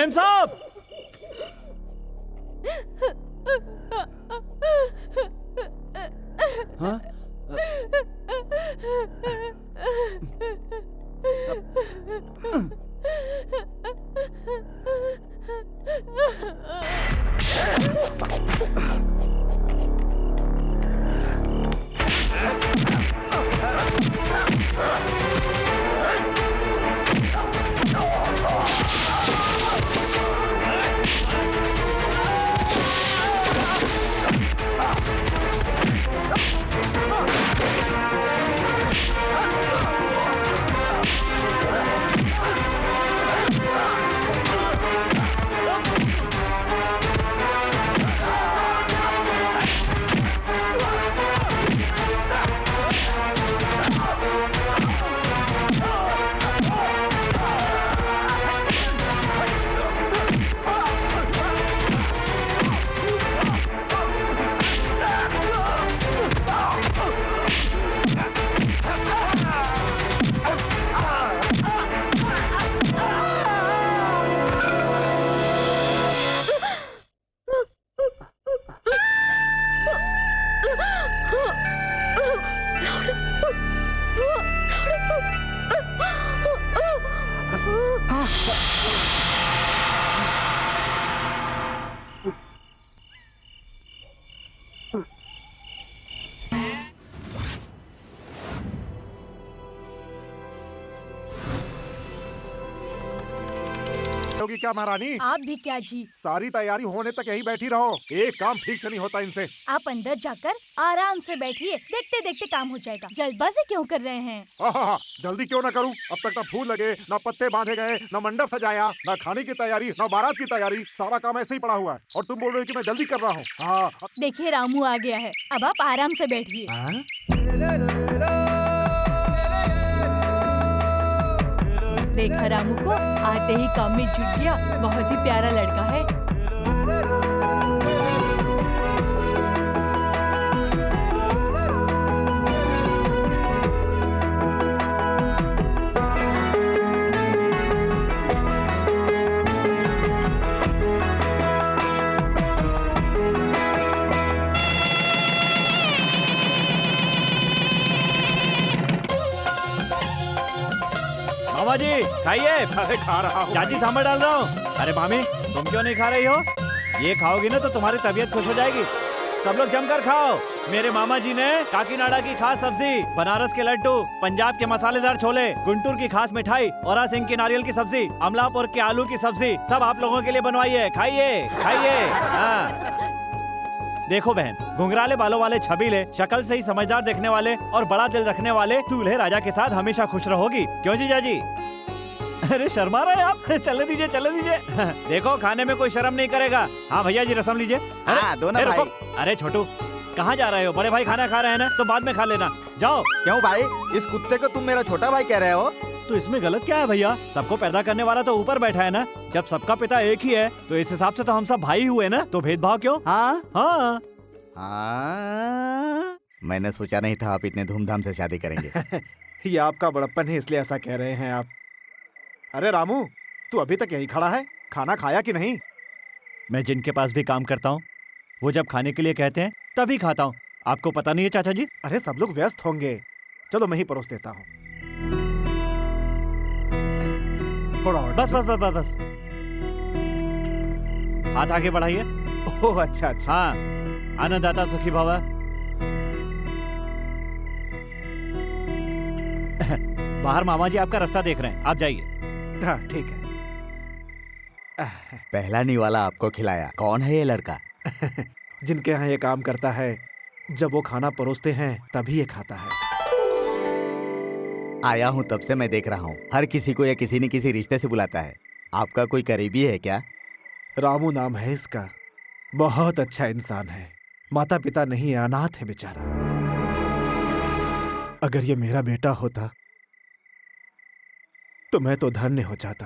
Ma'am साहब! हाँ? होगी क्या महारानी? आप भी क्या जी, सारी तैयारी होने तक यहीं बैठी रहो, एक काम ठीक से नहीं होता इनसे। आप अंदर जाकर आराम से बैठिए, देखते देखते काम हो जाएगा। जल्दबाजी क्यों कर रहे हैं? हाँ, जल्दी क्यों ना करूं? अब तक ना फूल लगे, ना पत्ते बांधे गए, ना मंडप सजाया, ना खाने की तैयारी, ना बारात की तैयारी, सारा काम ऐसे ही पड़ा हुआ है और तुम बोल रहे हो कि मैं जल्दी कर रहा हूँ। हाँ देखिए रामू आ गया है, अब आप आराम से बैठिए। देखा रामू को आते ही काम में जुट गया, बहुत ही प्यारा लड़का है। मामा जी खाइए। अरे खा रहा हूँ। चाची सांभर डाल रहा हूँ। अरे मामी तुम क्यों नहीं खा रही हो? ये खाओगी ना तो तुम्हारी तबीयत खुश हो जाएगी। सब लोग जमकर खाओ। मेरे मामा जी ने काकीनाडा की खास सब्जी, बनारस के लड्डू, पंजाब के मसालेदार छोले, गुंटूर की खास मिठाई, औरा सिंह की नारियल की सब्जी, अमलापुर के आलू की सब्जी सब आप लोगों के लिए बनवाई है। खाइए खाइए। हाँ देखो बहन, घुंघराले बालों वाले, छबीले, शक्ल से ही समझदार देखने वाले और बड़ा दिल रखने वाले दूल्हे राजा के साथ हमेशा खुश रहोगी। क्यों जीजा जी? अरे शर्मा रहे आप? चले दीजिए चले दीजिए। देखो खाने में कोई शर्म नहीं करेगा। हाँ भैया जी रसम लीजिए। दोनों भाई। अरे छोटू कहाँ जा रहे हो? बड़े भाई खाना खा रहे हैं ना, तो बाद में खा लेना। जाओ। क्यों भाई, इस कुत्ते को तुम मेरा छोटा भाई कह रहे हो? तो इसमें गलत क्या है भैया? सबको पैदा करने वाला तो ऊपर बैठा है ना। जब सबका पिता एक ही है तो इस हिसाब से तो हम सब भाई हुए ना, तो भेदभाव क्यों? हाँ हाँ हाँ, मैंने सोचा नहीं था आप इतने धूमधाम से शादी करेंगे। ये आपका बड़प्पन है इसलिए ऐसा कह रहे हैं आप। अरे रामू, तू अभी तक यहीं खड़ा है, खाना खाया कि नहीं? मैं जिनके पास भी काम करता हूँ वो जब खाने के लिए कहते हैं तभी खाता हूँ। आपको पता नहीं है चाचा जी? अरे सब लोग व्यस्त होंगे, चलो मैं ही परोस देता हूँ। थोड़ा और। बस बस बस बस बस। हाथ आगे बढ़ाइए। ओह अच्छा अच्छा। हाँ, अन्नदाता सुखी भव। बाहर मामा जी आपका रास्ता देख रहे हैं, आप जाइए। हाँ ठीक है। पहला निवाला आपको खिलाया, कौन है ये लड़का? जिनके यहाँ ये काम करता है, जब वो खाना परोसते हैं तभी ये खाता है। आया हूँ तब से मैं देख रहा हूँ, हर किसी को या किसी न किसी रिश्ते से बुलाता है। आपका कोई करीबी है क्या? रामू नाम है इसका, बहुत अच्छा इंसान है। माता पिता नहीं है, अनाथ है बेचारा। अगर ये मेरा बेटा होता तो मैं तो धन्य हो जाता।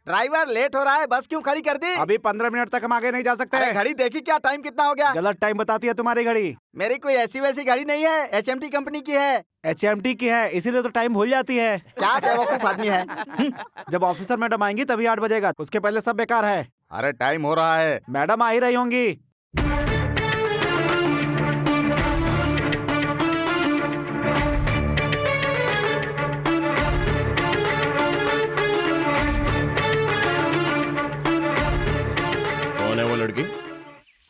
ड्राइवर लेट हो रहा है, बस क्यों खड़ी कर दी? अभी 15 मिनट तक हम आगे नहीं जा सकते। अरे घड़ी देखी क्या, टाइम कितना हो गया? गलत टाइम बताती है तुम्हारी घड़ी। मेरी कोई ऐसी वैसी घड़ी नहीं है, HMT कंपनी की है। HMT की है, इसीलिए तो टाइम भूल जाती है। क्या बेवकूफ आदमी है। जब ऑफिसर मैडम आएंगी तभी 8 बजेगा, उसके पहले सब बेकार है। अरे टाइम हो रहा है। मैडम आ ही रही होंगी। कौन है वो लड़की?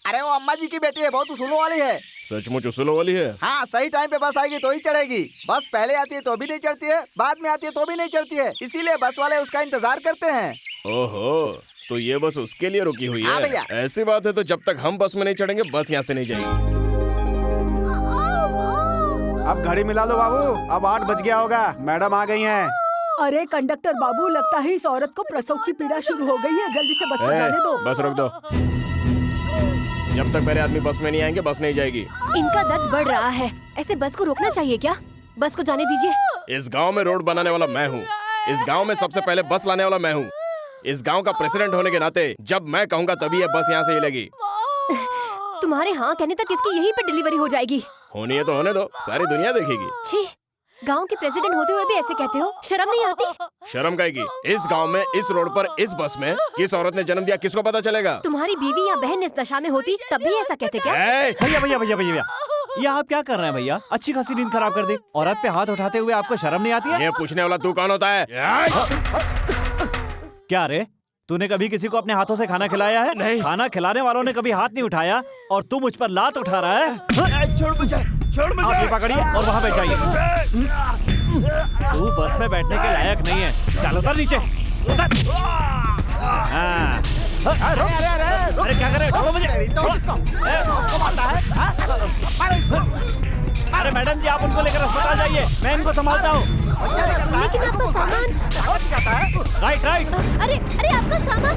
अरे वो अम्मा जी की बेटी है, बहुत उसूलों वाली है। सचमुच उसूलों वाली है? हाँ, सही टाइम पे बस आएगी तो ही चढ़ेगी। बस पहले आती है तो भी नहीं चढ़ती है, बाद में आती है तो भी नहीं चढ़ती है, इसीलिए बस वाले उसका इंतजार करते हैं। ओहो, तो ये बस उसके लिए रुकी हुई हाँ है? भैया। ऐसी बात है तो जब तक हम बस में नहीं चढ़ेंगे बस यहाँ से नहीं जाएगी। अब घड़ी मिला लो बाबू, अब 8 बज गया होगा, मैडम आ गई हैं। अरे कंडक्टर बाबू, लगता है इस औरत को प्रसव की पीड़ा शुरू हो गई है, जल्दी से बस को ए, जाने दो। बस रोक दो। जब तक मेरे आदमी बस में नहीं आएंगे बस नहीं जाएगी। इनका दर्द बढ़ रहा है, ऐसे बस को रोकना चाहिए क्या? बस को जाने दीजिए। इस गांव में रोड बनाने वाला मैं हूँ, इस गांव में सबसे पहले बस लाने वाला मैं हूँ। इस गांव का प्रेसिडेंट होने के नाते जब मैं कहूँगा तभी ये बस यहाँ से हिलेगी। तुम्हारे हाँ कहने तक इसकी यहीं पे डिलीवरी हो जाएगी। होनी है तो होने दो, सारी दुनिया देखेगी। छी, गांव के प्रेसिडेंट होते हुए भी ऐसे कहते हो, शर्म नहीं आती? शर्म काहेगी? इस गांव में, इस रोड पर, इस बस में किस औरत ने जन्म दिया किसको पता चलेगा? तुम्हारी बीवी या बहन इस दशा में होती तब भी ऐसा कहते क्या? भैया भैया भैया भैया भैया, ये आप क्या कर रहे हैं भैया? अच्छी खासी नींद खराब कर दी। औरत पे हाथ उठाते हुए आपको शर्म नहीं आती है? ये पूछने वाला तू कौन होता है? क्या रे, तूने कभी किसी को अपने हाथों से खाना खिलाया है? नहीं। खाना खिलाने वालों ने कभी हाथ नहीं उठाया और तू मुझ पर लात उठा रहा है? छोड़ मुझे, छोड़ मुझे। आप ये पकड़िए और वहाँ बैठ जाइए। तू बस में बैठने के लायक नहीं है, चल उतर नीचे, उतर। हाँ। अरे क्या कर रहे हो? छोड़ो मुझे। अरे मैडम जी, आप उनको लेकर अस्पताल जाइए, मैं इनको संभालता हूँ। लेकिन आपका सामान। Right right. अरे अरे आपका सामान।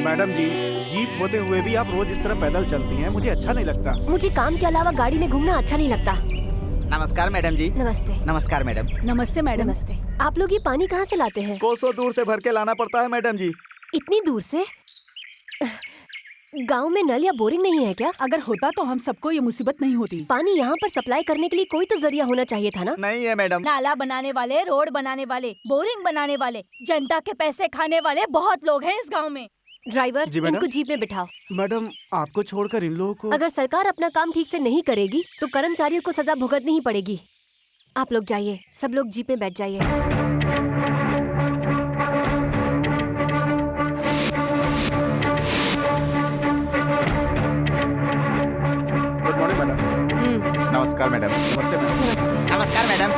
मैडम जी, जीप होते हुए भी आप रोज इस तरह पैदल चलती हैं, मुझे अच्छा नहीं लगता। मुझे काम के अलावा गाड़ी में घूमना अच्छा नहीं लगता। नमस्कार मैडम जी। नमस्ते। नमस्कार मैडम। नमस्ते मैडम। नमस्ते। आप लोग ये पानी कहाँ से लाते हैं? कोसों दूर से भर के लाना पड़ता है मैडम जी। इतनी दूर से? गांव में नल या बोरिंग नहीं है क्या? अगर होता तो हम सबको ये मुसीबत नहीं होती। पानी यहाँ पर सप्लाई करने के लिए कोई तो जरिया होना चाहिए था ना? नहीं है मैडम। नाला बनाने वाले, रोड बनाने वाले, बोरिंग बनाने वाले, जनता के पैसे खाने वाले बहुत लोग हैं इस गांव में। ड्राइवर, जी मैडम। इनको जीप में बिठाओ। मैडम, आपको छोड़कर इन लोगों को। अगर सरकार अपना काम ठीक से नहीं करेगी तो कर्मचारियों को सजा भुगतनी ही पड़ेगी। आप लोग जाइए, सब लोग जीप में बैठ जाइए। Good morning madam. नमस्कार मैडम। नमस्ते मैडम। नमस्ते। नमस्कार मैडम।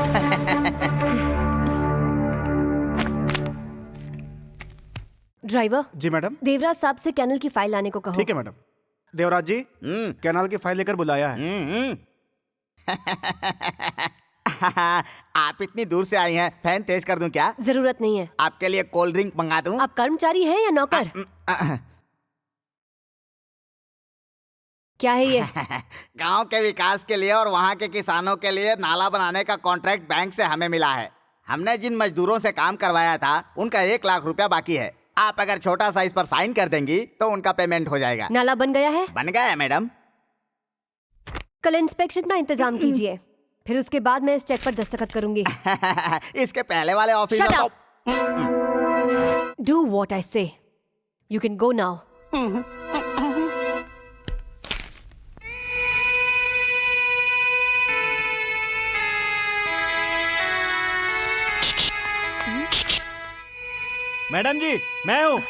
ड्राइवर, जी मैडम। देवराज साहब से कैनल की फाइल लाने को कहो। ठीक है मैडम। देवराज जी, कैनाल की फाइल लेकर बुलाया है। आप इतनी दूर से आई हैं, फैन तेज कर दूं क्या? जरूरत नहीं है। आपके लिए कोल्ड ड्रिंक मंगा दूं? आप कर्मचारी हैं या नौकर? क्या है ये? गांव के विकास के लिए और वहाँ के किसानों के लिए नाला बनाने का कॉन्ट्रैक्ट बैंक से हमें मिला है। हमने जिन मजदूरों से काम करवाया था उनका 1 लाख रुपया बाकी है। आप अगर छोटा सा इस पर साइन कर देंगी तो उनका पेमेंट हो जाएगा। नाला बन गया है? बन गया है मैडम। कल इंस्पेक्शन का इंतजाम कीजिए, फिर उसके बाद मैं इस चेक पर दस्तखत करूंगी। इसके पहले वाले office Shut up! Do what I say. You can go now. Madam ji, मैं हूँ।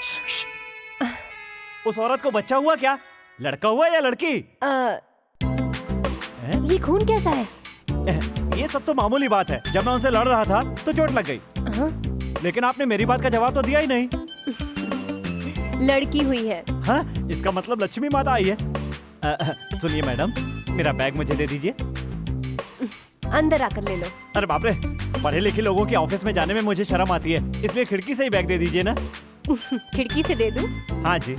उस औरत को बच्चा हुआ क्या? लड़का हुआ या लड़की? ये खून कैसा है? ये सब तो मामूली बात है। जब मैं उनसे लड़ रहा था तो चोट लग गई। लेकिन आपने मेरी बात का जवाब तो दिया ही नहीं। लड़की हुई है। हाँ, इसका मतलब लक्ष्मी माता आई है। सुनिए मैडम, मेरा बैग मुझे दे दीजिए। अंदर आकर ले लो। अरे बाप रे, पढ़े लिखे लोगों के ऑफिस में जाने में मुझे शर्म आती है, इसलिए खिड़की से ही बैग दे दीजिए ना। खिड़की से दे दूं? हाँ जी।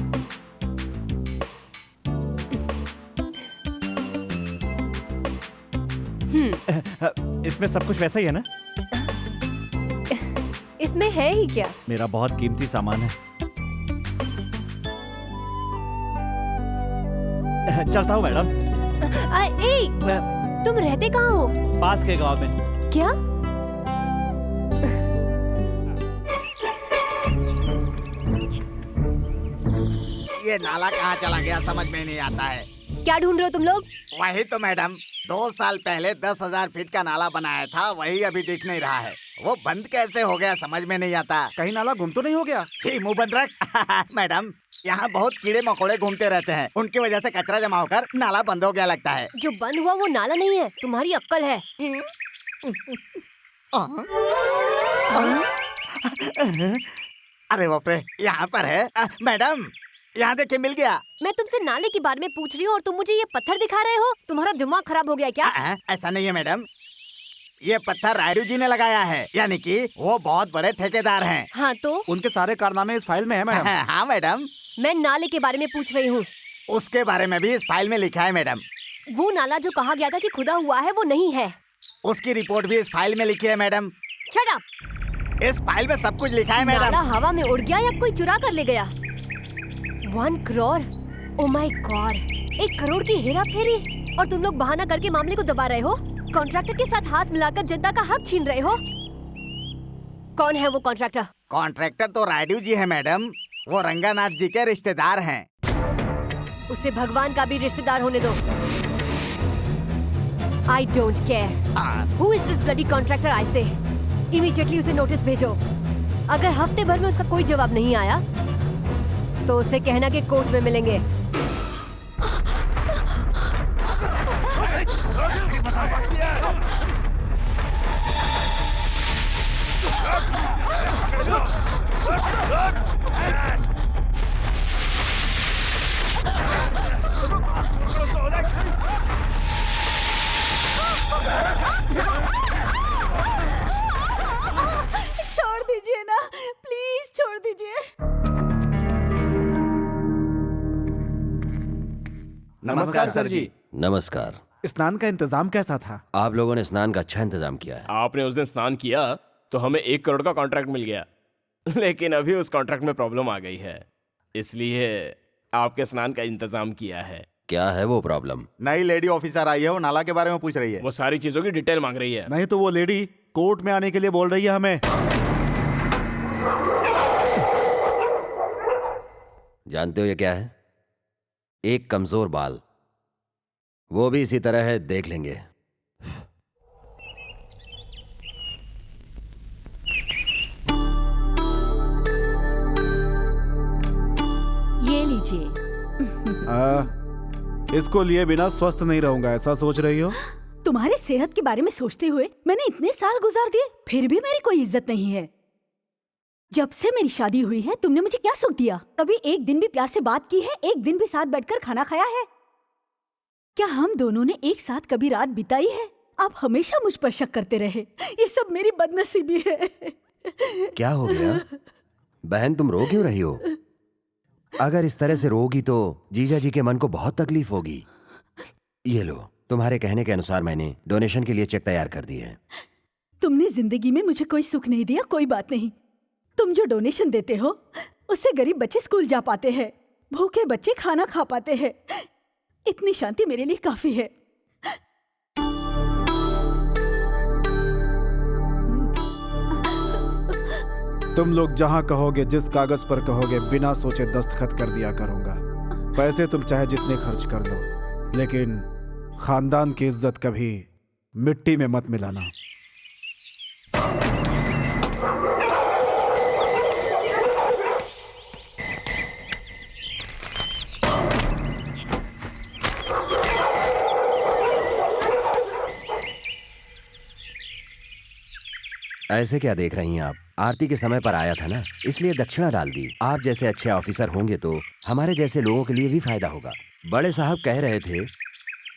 इसमें सब कुछ वैसा ही है ना? इसमें है ही क्या? मेरा बहुत कीमती सामान है। चलता हूँ मैडम। तुम रहते कहाँ हो? पास के गांव में। क्या? ये नाला कहाँ चला गया समझ में नहीं आता है। क्या ढूंढ रहे हो तुम लोग? वही तो मैडम, 2 साल पहले 10,000 फीट का नाला बनाया था, वही अभी दिख नहीं रहा है। वो बंद कैसे हो गया समझ में नहीं आता। कहीं नाला गुम तो नहीं हो गया? छी, मुंह बंद रख। मैडम, यहाँ बहुत कीड़े मकोड़े घूमते रहते हैं, उनकी वजह से कचरा जमा होकर नाला बंद हो गया लगता है। जो बंद हुआ वो नाला नहीं है, तुम्हारी अक्कल है। अरे बाप रे, यहाँ पर है। मैडम, यहाँ देखिए मिल गया। मैं तुमसे नाले के बारे में पूछ रही हूँ और तुम मुझे ये पत्थर दिखा रहे हो? तुम्हारा दिमाग खराब हो गया क्या? ऐसा नहीं है मैडम, ये पत्थर रायडू जी ने लगाया है, यानी कि वो बहुत बड़े ठेकेदार हैं। हाँ तो? उनके सारे कारनामे इस फाइल में है मैडम। हाँ मैडम। मैं नाले के बारे में पूछ रही हूँ। उसके बारे में भी इस फाइल में लिखा है मैडम। वो नाला जो कहा गया था कि खुदा हुआ है वो नहीं है। उसकी रिपोर्ट भी इस फाइल में लिखी है मैडम। Shut up! इस फाइल में सब कुछ लिखा है मैडम। नाला हवा में उड़ गया या कोई चुरा कर ले गया? 1 crore? Oh my God! 1 crore की हेरा फेरी और तुम लोग बहाना करके मामले को दबा रहे हो। कॉन्ट्रैक्टर के साथ हाथ मिलाकर जनता का हक छीन रहे हो। कौन है वो कॉन्ट्रैक्टर? कॉन्ट्रैक्टर तो रायडू जी है मैडम, वो रंगानाथ जी के रिश्तेदार हैं। उसे भगवान का भी रिश्तेदार होने दो। I don't care. Who is this bloody contractor? I say. Immediately उसे नोटिस भेजो। अगर हफ्ते भर में उसका कोई जवाब नहीं आया, तो उसे कहना कि कोर्ट में मिलेंगे। छोड़ दीजिए ना, प्लीज छोड़ दीजिए। नमस्कार सर जी। नमस्कार। स्नान का इंतजाम कैसा था? आप लोगों ने स्नान का अच्छा इंतजाम किया है। आपने उस दिन स्नान किया तो हमें 1 करोड़ का कॉन्ट्रैक्ट मिल गया, लेकिन अभी उस कॉन्ट्रैक्ट में प्रॉब्लम आ गई है, इसलिए आपके स्नान का इंतजाम किया है। क्या है वो प्रॉब्लम? नई लेडी ऑफिसर आई है, वो नाला के बारे में पूछ रही है। वो सारी चीजों की डिटेल मांग रही है। नहीं तो वो लेडी कोर्ट में आने के लिए बोल रही है हमें। जानते हो ये क्या है? एक कमजोर बाल। वो भी इसी तरह है, देख लेंगे। ये लीजिए। इसको लिए बिना स्वस्थ नहीं रहूंगा, ऐसा सोच रही हो? तुम्हारी सेहत के बारे में सोचते हुए मैंने इतने साल गुजार दिए, फिर भी मेरी कोई इज्जत नहीं है। जब से मेरी शादी हुई है तुमने मुझे क्या सुख दिया? कभी एक दिन भी प्यार से बात की है? एक दिन भी साथ बैठकर खाना खाया है? क्या हम दोनों ने एक साथ कभी रात बिताई है? आप हमेशा मुझ पर शक करते रहे। ये सब मेरी बदनसीबी है। क्या हो गया बहन, तुम रो क्यों रही हो? अगर इस तरह से रोगी तो जीजा जी के मन को बहुत तकलीफ होगी। ये लो, तुम्हारे कहने के अनुसार मैंने डोनेशन के लिए चेक तैयार कर दिए है। तुमने जिंदगी में मुझे कोई सुख नहीं दिया, कोई बात नहीं। तुम जो डोनेशन देते हो उससे गरीब बच्चे स्कूल जा पाते हैं, भूखे बच्चे खाना खा पाते हैं। इतनी शांति मेरे लिए काफी है। तुम लोग जहां कहोगे, जिस कागज पर कहोगे, बिना सोचे दस्तखत कर दिया करूंगा। पैसे तुम चाहे जितने खर्च कर दो, लेकिन खानदान की इज्जत कभी मिट्टी में मत मिलाना। ऐसे क्या देख रही हैं आप? आरती के समय पर आया था ना, इसलिए दक्षिणा डाल दी। आप जैसे अच्छे ऑफिसर होंगे तो हमारे जैसे लोगों के लिए भी फायदा होगा। बड़े साहब कह रहे थे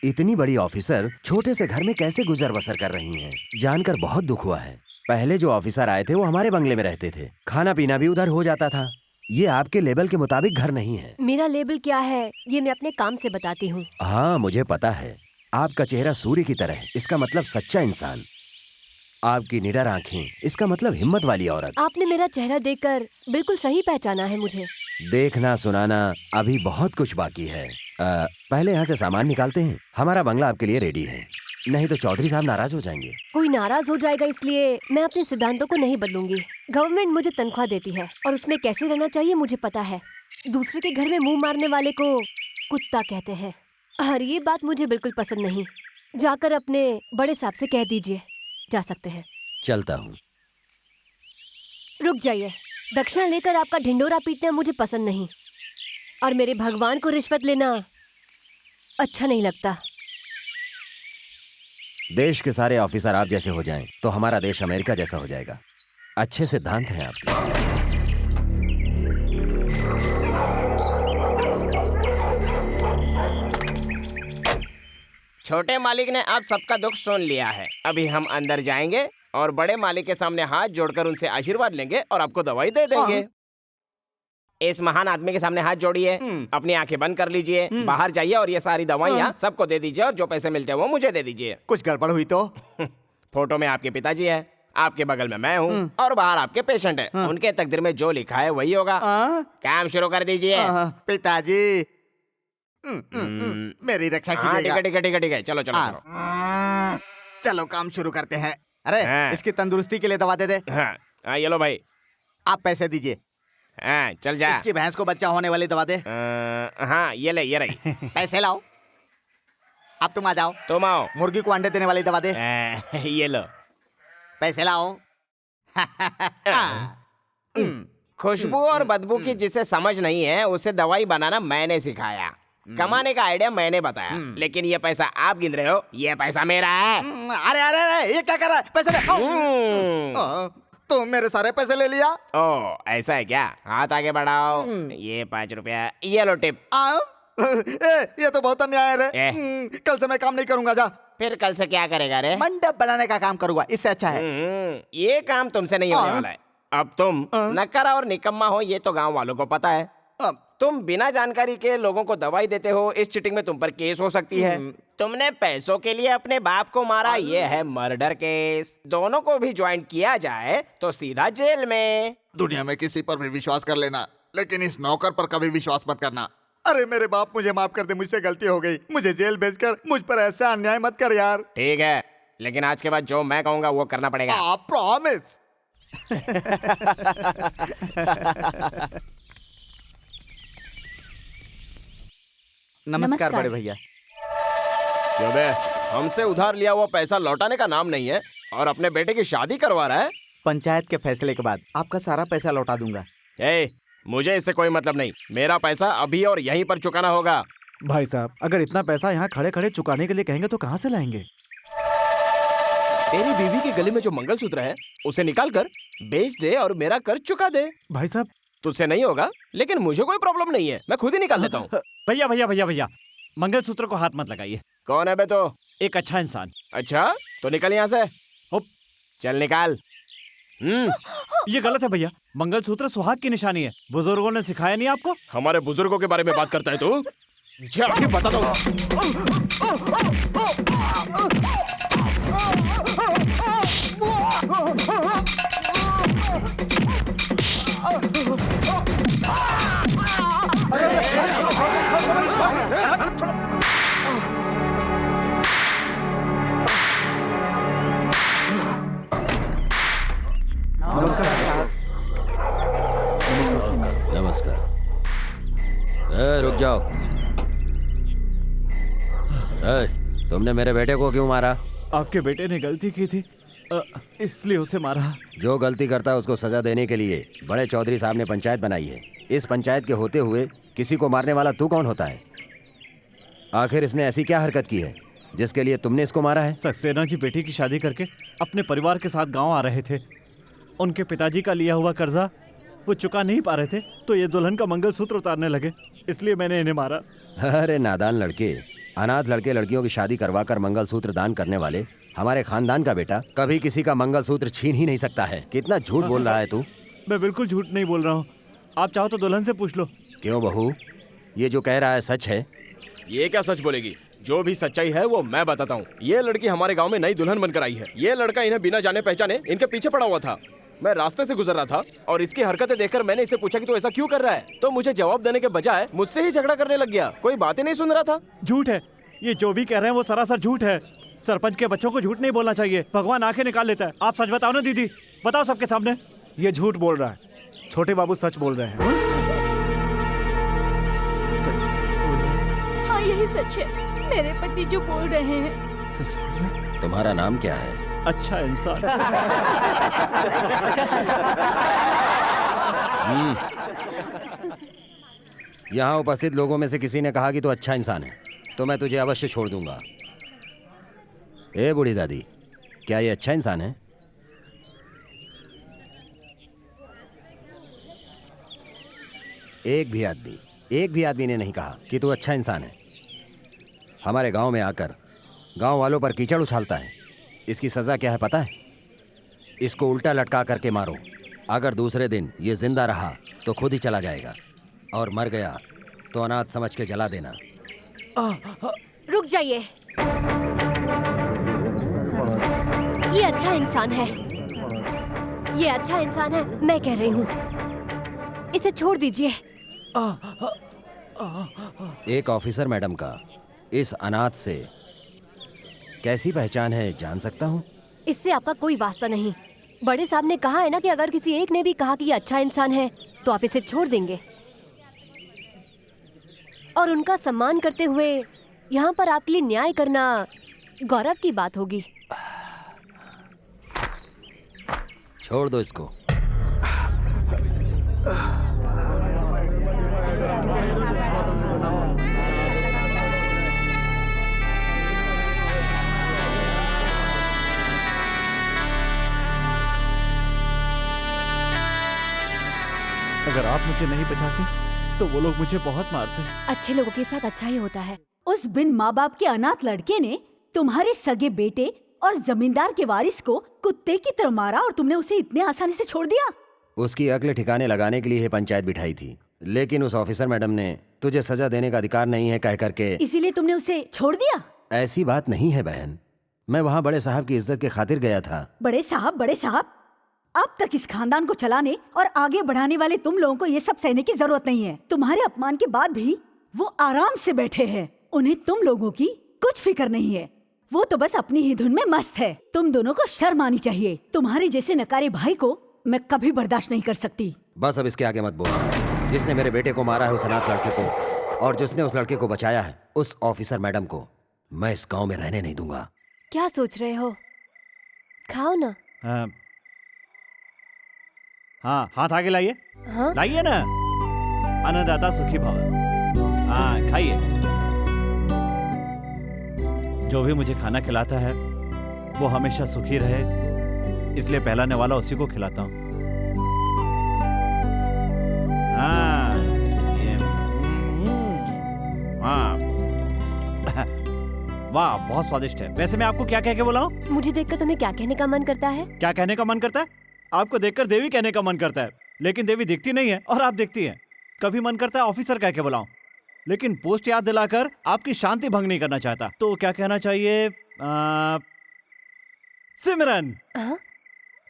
इतनी बड़ी ऑफिसर छोटे से घर में कैसे गुजर बसर कर रही हैं। जानकर बहुत दुख हुआ है। पहले जो ऑफिसर आए थे वो हमारे बंगले में रहते थे, खाना पीना भी उधर हो जाता था। ये आपके लेवल के मुताबिक घर नहीं है। मेरा लेबल क्या है ये मैं अपने काम से बताती हूँ। हाँ मुझे पता है, आपका चेहरा सूर्य की तरह है, इसका मतलब सच्चा इंसान। आपकी निडर आंखें, इसका मतलब हिम्मत वाली औरत। आपने मेरा चेहरा देखकर बिल्कुल सही पहचाना है मुझे। देखना सुनाना अभी बहुत कुछ बाकी है। पहले यहाँ से सामान निकालते हैं। हमारा बंगला आपके लिए रेडी है, नहीं तो चौधरी साहब नाराज हो जाएंगे। कोई नाराज हो जाएगा इसलिए मैं अपने सिद्धांतों को नहीं बदलूंगी। गवर्नमेंट मुझे तनख्वाह देती है और उसमें कैसे रहना चाहिए मुझे पता है। दूसरे के घर में मुंह मारने वाले को कुत्ता कहते हैं और ये बात मुझे बिल्कुल पसंद नहीं। जाकर अपने बड़े साहब से कह दीजिए। जा सकते हैं। चलता हूँ। रुक जाइए, दक्षिणा लेकर आपका ढिंडोरा पीटना मुझे पसंद नहीं और मेरे भगवान को रिश्वत लेना अच्छा नहीं लगता। देश के सारे ऑफिसर आप जैसे हो जाएं तो हमारा देश अमेरिका जैसा हो जाएगा। अच्छे सिद्धांत हैं आपके। छोटे मालिक ने आप सबका दुख सुन लिया है। अभी हम अंदर जाएंगे और बड़े मालिक के सामने हाथ जोड़कर उनसे आशीर्वाद लेंगे और आपको दवाई दे देंगे। इस महान आदमी के सामने हाथ जोड़िए, अपनी आंखें बंद कर लीजिए, बाहर जाइए और ये सारी दवाइयाँ सबको दे दीजिए और जो पैसे मिलते हैं वो मुझे दे दीजिए। कुछ गड़बड़ हुई तो? फोटो में आपके पिताजी है, आपके बगल में मैं हूँ और बाहर आपके पेशेंट है। उनके तकदीर में जो लिखा है वही होगा। काम शुरू कर दीजिए। पिताजी मेरी रक्षा कीजिएगा। ठीक है, चलो चलो चलो चलो काम शुरू करते हैं। अरे इसकी तंदुरुस्ती के लिए दवा दे दे। हाँ ये लो भाई, आप पैसे दीजिए। हाँ चल जा। इसकी भैंस को बच्चा होने वाली दवा दे। हाँ ये ले, ये रही। पैसे लाओ। अब तुम आ जाओ। तुम आओ। मुर्गी को अंडे देने वाली दवा दे। ये लो। पैसे लाओ। खुशबू और बदबू की जिसे समझ नहीं है उसे दवाई बनाना मैंने सिखाया। कमाने का आइडिया मैंने बताया, लेकिन ये पैसा आप गिन रहे हो, ये पैसा मेरा है। अरे अरे अरे ये क्या कर रहा है? पैसे ले। तो मेरे सारे पैसे ले लिया। ओ ऐसा है क्या? हाथ आगे बढ़ाओ। ये 5 रुपया, ये लो टिप। ये तो बहुत अन्याय है रे। कल से मैं काम नहीं करूंगा। जा। फिर कल से क्या करेगा रे? मंडप बनाने का काम करूंगा, इससे अच्छा है। ये काम तुमसे नहीं होने वाला है। अब तुम नक्कारा और निकम्मा हो ये तो गांव वालों को पता है। तुम बिना जानकारी के लोगों को दवाई देते हो, इस चीटिंग में तुम पर केस हो सकती है। तुमने पैसों के लिए अपने बाप को मारा, ये है मर्डर केस। दोनों को भी ज्वाइन किया जाए तो सीधा जेल में। दुनिया में किसी पर भी विश्वास कर लेना, लेकिन इस नौकर पर कभी विश्वास मत करना। अरे मेरे बाप मुझे माफ कर दे, मुझसे गलती हो गई। मुझे जेल भेजकर मुझ पर ऐसा अन्याय मत कर यार। ठीक है, लेकिन आज के बाद जो मैं कहूँगा वो करना पड़ेगा। आप प्रॉमिस। नमस्कार बड़े भैया। क्यों बे, हमसे उधार लिया हुआ पैसा लौटाने का नाम नहीं है और अपने बेटे की शादी करवा रहा है। पंचायत के फैसले के बाद आपका सारा पैसा लौटा दूंगा। मुझे इससे कोई मतलब नहीं। मेरा पैसा अभी और यहीं पर चुकाना होगा। भाई साहब, अगर इतना पैसा यहाँ खड़े खड़े चुकाने के लिए कहेंगे तो कहाँ से लाएंगे? तेरी बीवी के गले में जो मंगलसूत्र है उसे निकाल कर बेच दे और मेरा कर्ज चुका दे। भाई साहब, तुझसे नहीं होगा, लेकिन मुझे कोई प्रॉब्लम नहीं है, मैं खुद ही निकाल लेता हूँ। भैया भैया भैया भैया, मंगलसूत्र को हाथ मत लगाइए। कौन है बे तो? एक अच्छा इंसान। अच्छा तो निकल यहाँ से। हुप। चल निकाल। ये गलत है भैया, मंगलसूत्र सुहाग की निशानी है। बुजुर्गों ने सिखाया नहीं आपको? हमारे बुजुर्गों के बारे में बात करता है तू? जाके बता दो। नमस्कार साहब। नमस्कार। रुक जाओ। तुमने मेरे बेटे को क्यों मारा? आपके बेटे ने गलती की थी, इसलिए उसे मारा। जो गलती करता है उसको सजा देने के लिए बड़े चौधरी साहब ने पंचायत बनाई है। इस पंचायत के होते हुए किसी को मारने वाला तू कौन होता है? आखिर इसने ऐसी क्या हरकत की है जिसके लिए तुमने इसको मारा है? सक्सेना जी बेटी की शादी करके अपने परिवार के साथ गांव आ रहे थे। उनके पिताजी का लिया हुआ कर्जा वो चुका नहीं पा रहे थे, तो ये दुल्हन का मंगलसूत्र उतारने लगे, इसलिए मैंने इन्हें मारा। अरे नादान लड़के, अनाथ लड़के लड़कियों की शादी करवाकर मंगलसूत्र दान करने वाले हमारे खानदान का बेटा कभी किसी का मंगलसूत्र छीन ही नहीं सकता है। कितना झूठ बोल रहा है तू? मैं बिल्कुल झूठ नहीं बोल रहा हूँ, आप चाहो तो दुल्हन से पूछ लो। क्यों बहू, ये जो कह रहा है सच है? ये क्या सच बोलेगी? जो भी सच्चाई है वो मैं बताता हूँ। ये लड़की हमारे गांव में नई दुल्हन बनकर आई है। ये लड़का इन्हें बिना जाने पहचाने इनके पीछे पड़ा हुआ था। मैं रास्ते से गुजर रहा था और इसकी हरकतें देखकर मैंने इससे पूछा कि तू ऐसा क्यों कर रहा है, तो मुझे जवाब देने के बजाय मुझसे ही झगड़ा करने लग गया। कोई बात ही नहीं सुन रहा था। झूठ है, ये जो भी कह रहे हैं वो सरासर झूठ है। सरपंच के बच्चों को झूठ नहीं बोलना चाहिए, भगवान आंखें निकाल लेता है। आप सच बताओ ना दीदी, बताओ सबके सामने। ये झूठ बोल रहा है, छोटे बाबू सच बोल रहे हैं। सच बोल रहे हैं? हाँ यही सच है, मेरे पति जो बोल रहे हैं। सच बोल रहे हैं? तुम्हारा नाम क्या है? अच्छा इंसान। यहाँ उपस्थित लोगों में से किसी ने कहा कि तू अच्छा इंसान है, तो मैं तुझे अवश्य छोड़ दूंगा। ए बूढ़ी दादी, क्या ये अच्छा इंसान है? एक भी आदमी ने नहीं कहा कि तू अच्छा इंसान है। हमारे गांव में आकर गांव वालों पर कीचड़ उछालता है। इसकी सजा क्या है पता है? इसको उल्टा लटका करके मारो। अगर दूसरे दिन ये जिंदा रहा तो खुद ही चला जाएगा, और मर गया तो अनाथ समझ के जला देना। रुक जाइए, ये अच्छा इंसान है, ये अच्छा इंसान है, मैं कह रही हूँ इसे छोड़ दीजिए। एक ऑफिसर मैडम का इस अनाथ से कैसी पहचान है जान सकता हूँ? इससे आपका कोई वास्ता नहीं। बड़े साहब ने कहा है ना कि अगर किसी एक ने भी कहा कि ये अच्छा इंसान है तो आप इसे छोड़ देंगे, और उनका सम्मान करते हुए यहाँ पर आपके लिए न्याय करना गौरव की बात होगी। छोड़ दो इसको। अगर आप मुझे नहीं बचाते तो वो लोग मुझे बहुत मारते। अच्छे लोगों के साथ अच्छा ही होता है। उस बिन माँ बाप के अनाथ लड़के ने तुम्हारे सगे बेटे और जमींदार के वारिस को कुत्ते की तरह मारा, और तुमने उसे इतने आसानी से छोड़ दिया। उसकी अक्ल ठिकाने लगाने के लिए पंचायत बिठाई थी, लेकिन उस ऑफिसर मैडम ने तुझे सजा देने का अधिकार नहीं है कह करके इसीलिए तुमने उसे छोड़ दिया। ऐसी बात नहीं है बहन, मैं वहाँ बड़े साहब की इज्जत के खातिर गया था। बड़े साहब, अब तक इस खानदान को चलाने और आगे बढ़ाने वाले तुम लोगों को ये सब सहने की जरूरत नहीं है। तुम्हारे अपमान के बाद भी वो आराम से बैठे हैं, उन्हें तुम लोगों की कुछ फिक्र नहीं है। वो तो बस अपनी ही धुन में मस्त है। तुम दोनों को शर्म आनी चाहिए। तुम्हारे जैसे नकारे भाई को मैं कभी बर्दाश्त नहीं कर सकती। बस अब इसके आगे मत बोलना। जिसने मेरे बेटे को मारा है उस अनाथ लड़के को, और जिसने उस लड़के को बचाया है उस ऑफिसर मैडम को, मैं इस गाँव में रहने नहीं दूंगा। क्या सोच रहे हो? खाओ ना। हाँ, हाथ आगे लाइए। हाँ? लाइए ना। अन्नदाता सुखी भव। हाँ खाइए। जो भी मुझे खाना खिलाता है वो हमेशा सुखी रहे, इसलिए पहलाने वाला उसी को खिलाता हूँ। हाँ, हाँ। वाह, बहुत स्वादिष्ट है। वैसे मैं आपको क्या कह के बोला हूँ? मुझे देखकर तुम्हें क्या कहने का मन करता है? क्या कहने का मन करता है? आपको देखकर देवी कहने का मन करता है, लेकिन देवी दिखती नहीं है और आप दिखती हैं। कभी मन करता है ऑफिसर कह के बुलाऊं, लेकिन पोस्ट याद दिलाकर आपकी शांति भंग नहीं करना चाहता। तो क्या कहना चाहिए? सिमरन।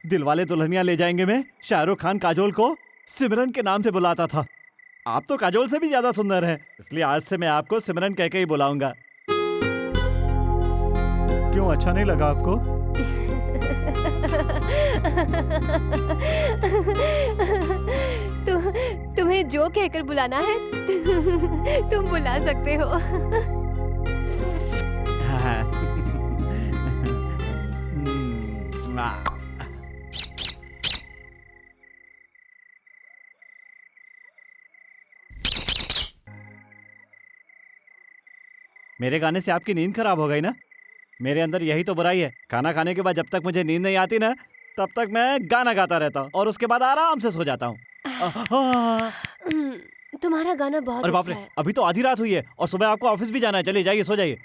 दिलवाले दुल्हनिया ले जाएंगे में शाहरुख खान काजोल को सिमरन के नाम से बुलाता था। आप तो काजोल से भी ज्यादा सुंदर हैं, इसलिए आज से मैं आपको सिमरन कह के ही बुलाऊंगा। क्यों, अच्छा नहीं लगा आपको? तुम्हें जो कहकर बुलाना है तुम बुला सकते हो। मेरे गाने से आपकी नींद खराब हो गई ना? मेरे अंदर यही तो बुराई है। खाना खाने के बाद जब तक मुझे नींद नहीं आती ना, तब तक मैं गाना गाता रहता हूँ और उसके बाद आराम से सो जाता हूँ। तुम्हारा गाना बहुत अरे बाप रे, अच्छा है। अभी तो आधी रात हुई है और सुबह आपको ऑफिस भी जाना है। चलिए जाइए, सो जाइए।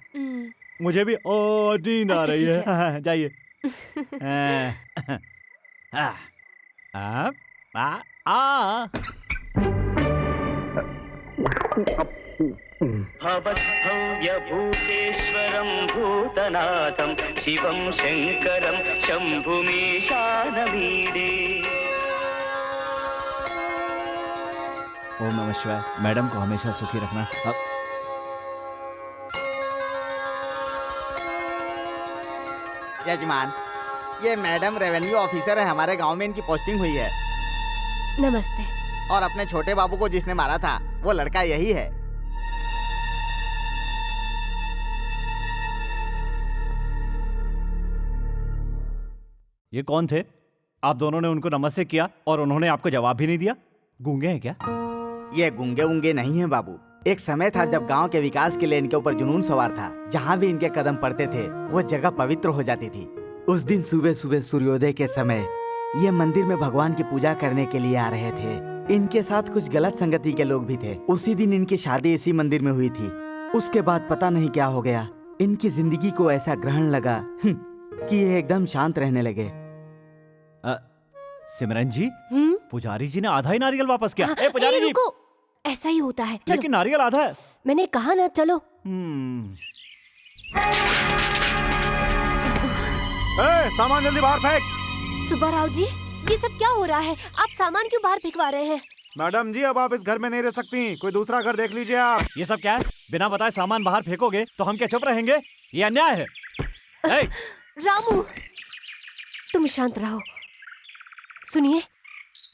मुझे भी नींद आ अच्छा, रही ठीक है। जाइए। भवद्भव्यभूतेश्वरं भूतनाथं शिवं शङ्करं शम्भुमीशानमीडे। ओम नमः शिवाय। मैडम को हमेशा सुखी रखना। यजमान, ये मैडम रेवेन्यू ऑफिसर है, हमारे गांव में इनकी पोस्टिंग हुई है। नमस्ते। और अपने छोटे बाबू को जिसने मारा था वो लड़का यही है। ये कौन थे? आप दोनों ने उनको नमस्ते किया और उन्होंने आपको जवाब भी नहीं दिया। गूंगे हैं क्या? ये गूंगे वूंगे नहीं है बाबू। एक समय था जब गांव के विकास के लिए इनके ऊपर जुनून सवार था। जहाँ भी इनके कदम पड़ते थे वो जगह पवित्र हो जाती थी। उस दिन सुबह सुबह सूर्योदय के समय ये मंदिर में भगवान की पूजा करने के लिए आ रहे थे। इनके साथ कुछ गलत संगति के लोग भी थे। उसी दिन इनकी शादी इसी मंदिर में हुई थी। उसके बाद पता नहीं क्या हो गया, इनकी जिंदगी को ऐसा ग्रहण लगा कि ये एकदम शांत रहने लगे। सिमरन जी, पुजारी जी ने आधा ही नारियल वापस किया। ए पुजारी जी, रुको, ऐसा ही होता है। चलो। लेकिन नारियल आधा है। मैंने कहा ना, चलो। सामान जल्दी बाहर फेंक। सुब्बाराव जी, ये सब क्या हो रहा है? आप सामान क्यों बाहर फेंकवा रहे हैं? मैडम जी, अब आप इस घर में नहीं रह सकती, कोई दूसरा घर देख लीजिए आप। ये सब क्या है? बिना बताए सामान बाहर फेंकोगे तो हम क्या चुप रहेंगे? ये अन्याय है। रामू, तुम शांत रहो। सुनिए,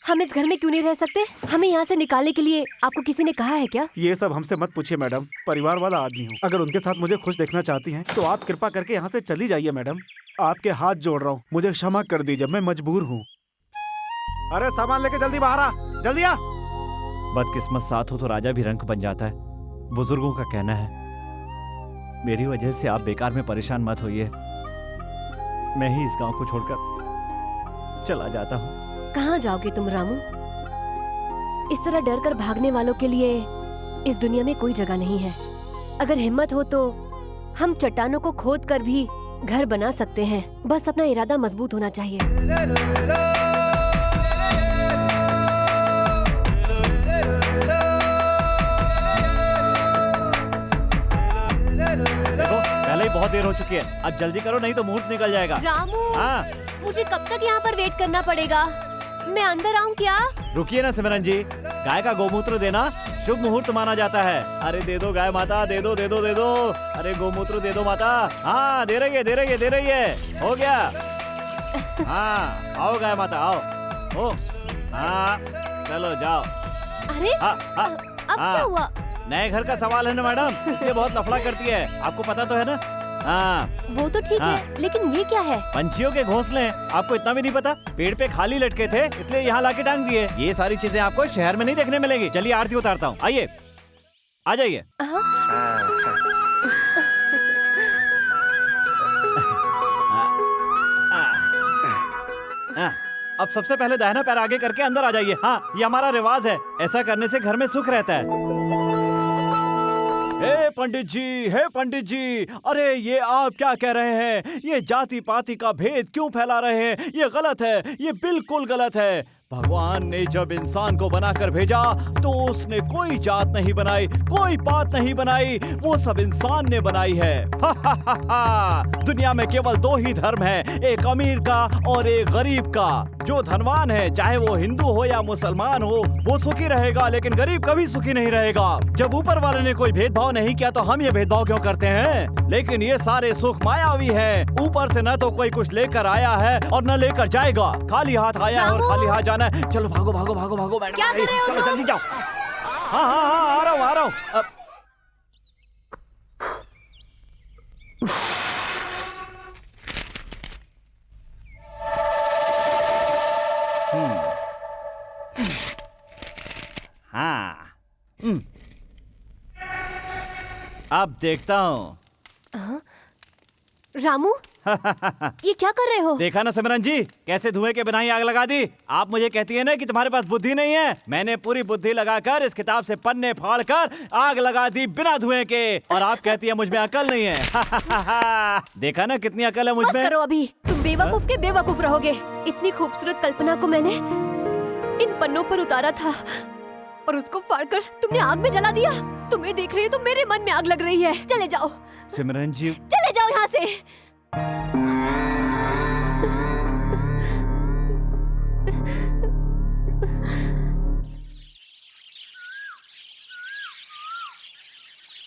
हम इस घर में क्यों नहीं रह सकते? हमें यहाँ से निकालने के लिए आपको किसी ने कहा है क्या? ये सब हमसे मत पूछिए मैडम, परिवार वाला आदमी हूँ। अगर उनके साथ मुझे खुश देखना चाहती हैं तो आप कृपा करके यहाँ से चली जाइए मैडम। आपके हाथ जोड़ रहा हूँ, मुझे क्षमा कर दीजिए, मैं मजबूर हूँ। अरे सामान लेके जल्दी बाहर आ, जल्दी आ। बदकिस्मत साथ हो तो राजा भी रंक बन जाता है, बुजुर्गों का कहना है। मेरी वजह से आप बेकार में परेशान मत होइए। मैं ही इस गांव को छोड़कर चला जाता हूँ। कहाँ जाओगे तुम रामू? इस तरह डर कर भागने वालों के लिए इस दुनिया में कोई जगह नहीं है। अगर हिम्मत हो तो हम चट्टानों को खोद कर भी घर बना सकते हैं। बस अपना इरादा मजबूत होना चाहिए। देखो, पहले ही बहुत देर हो चुकी है, अब जल्दी करो नहीं तो मुहूर्त निकल जाएगा। रामू, हाँ, मुझे कब तक यहाँ पर वेट करना पड़ेगा? मैं अंदर आऊँ क्या? रुकिए ना सिमरन जी, गाय का गोमूत्र देना शुभ मुहूर्त माना जाता है। अरे दे दो गाय माता, दे दो दे दो दे दो। अरे गोमूत्र दे दो माता। हाँ, दे रही है दे रही है दे रही है। हो गया। हाँ, आओ गाय माता आओ। ओ, हाँ, चलो जाओ। अरे अब क्या हुआ? नए घर का सवाल है ना मैडम, इसलिए बहुत लफड़ा करती है। आपको पता तो है ना? हाँ, वो तो ठीक है, लेकिन ये क्या है? पंछियों के घोंसले हैं। आपको इतना भी नहीं पता? पेड़ पे खाली लटके थे इसलिए यहाँ लाके टांग दिए। ये सारी चीजें आपको शहर में नहीं देखने मिलेंगी। चलिए आरती उतारता हूँ, आइए आ जाइए। अब सबसे पहले दाहिना पैर आगे करके अंदर आ जाइए। हाँ, ये हमारा रिवाज है। ऐसा करने से घर में सुख रहता है। हे पंडित जी, अरे ये आप क्या कह रहे हैं? ये जाति पाति का भेद क्यों फैला रहे हैं? ये गलत है, ये बिल्कुल गलत है। भगवान ने जब इंसान को बनाकर भेजा तो उसने कोई जात नहीं बनाई, कोई पात नहीं बनाई, वो सब इंसान ने बनाई है। हा हा हा हा। दुनिया में केवल दो ही धर्म है, एक अमीर का और एक गरीब का। जो धनवान है, चाहे वो हिंदू हो या मुसलमान हो, वो सुखी रहेगा, लेकिन गरीब कभी सुखी नहीं रहेगा। जब ऊपर वाले ने कोई भेदभाव नहीं किया तो हम ये भेदभाव क्यों करते हैं? लेकिन ये सारे सुख मायावी हैं। ऊपर से न तो कोई कुछ लेकर आया है और न लेकर जाएगा। खाली हाथ आया है और खाली हाथ जाना है। चलो भागो भागो भागो भागो मैडम। क्या कर रहे हो चलो तुम? जल्दी जाओ। हाँ हाँ हाँ, आ रहा हूँ। हाँ, अब देखता हूँ। रामू, ये क्या कर रहे हो? देखा ना सिमरन जी, कैसे धुएं के बिना ही आग लगा दी। आप मुझे कहती है ना कि तुम्हारे पास बुद्धि नहीं है। मैंने पूरी बुद्धि लगाकर इस किताब से पन्ने फाड़ कर आग लगा दी बिना धुएं के, और आप कहती है मुझ में अकल नहीं है। देखा ना कितनी अकल है मुझ बस में। करो अभी, तुम बेवकूफ के बेवकूफ रहोगे। इतनी खूबसूरत कल्पना को मैंने इन पन्नों पर उतारा था और उसको फाड़कर तुमने आग में जला दिया। तुम्हें देख रही हो तो मेरे मन में आग लग रही है। चले जाओ सिमरन जी, चले जाओ यहाँ से।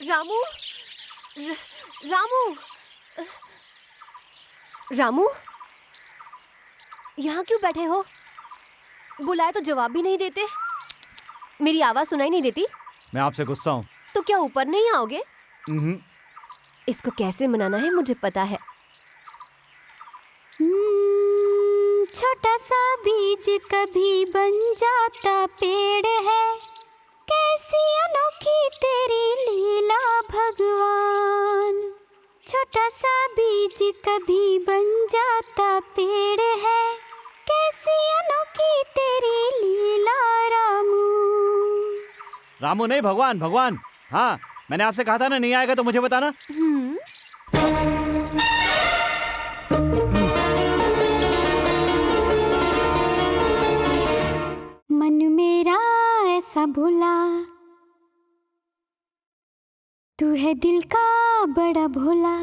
रामू, रामू, रामू, यहाँ क्यों बैठे हो? बुलाए तो जवाब भी नहीं देते। मेरी आवाज सुनाई नहीं देती? मैं आपसे गुस्सा हूँ। तो क्या ऊपर नहीं आओगे? इसको कैसे मनाना है मुझे पता है। छोटा सा बीज कभी बन जाता पेड़ है, कैसी अनोखी तेरी लीला भगवान। छोटा सा बीज कभी बन जाता पेड़ है, कैसी अनोखी तेरी लीला रामू। रामू नहीं, भगवान, भगवान। हाँ, मैंने आपसे कहा था ना, नहीं आएगा तो मुझे बताना। मन मेरा ऐसा भोला, तू है दिल का बड़ा भोला।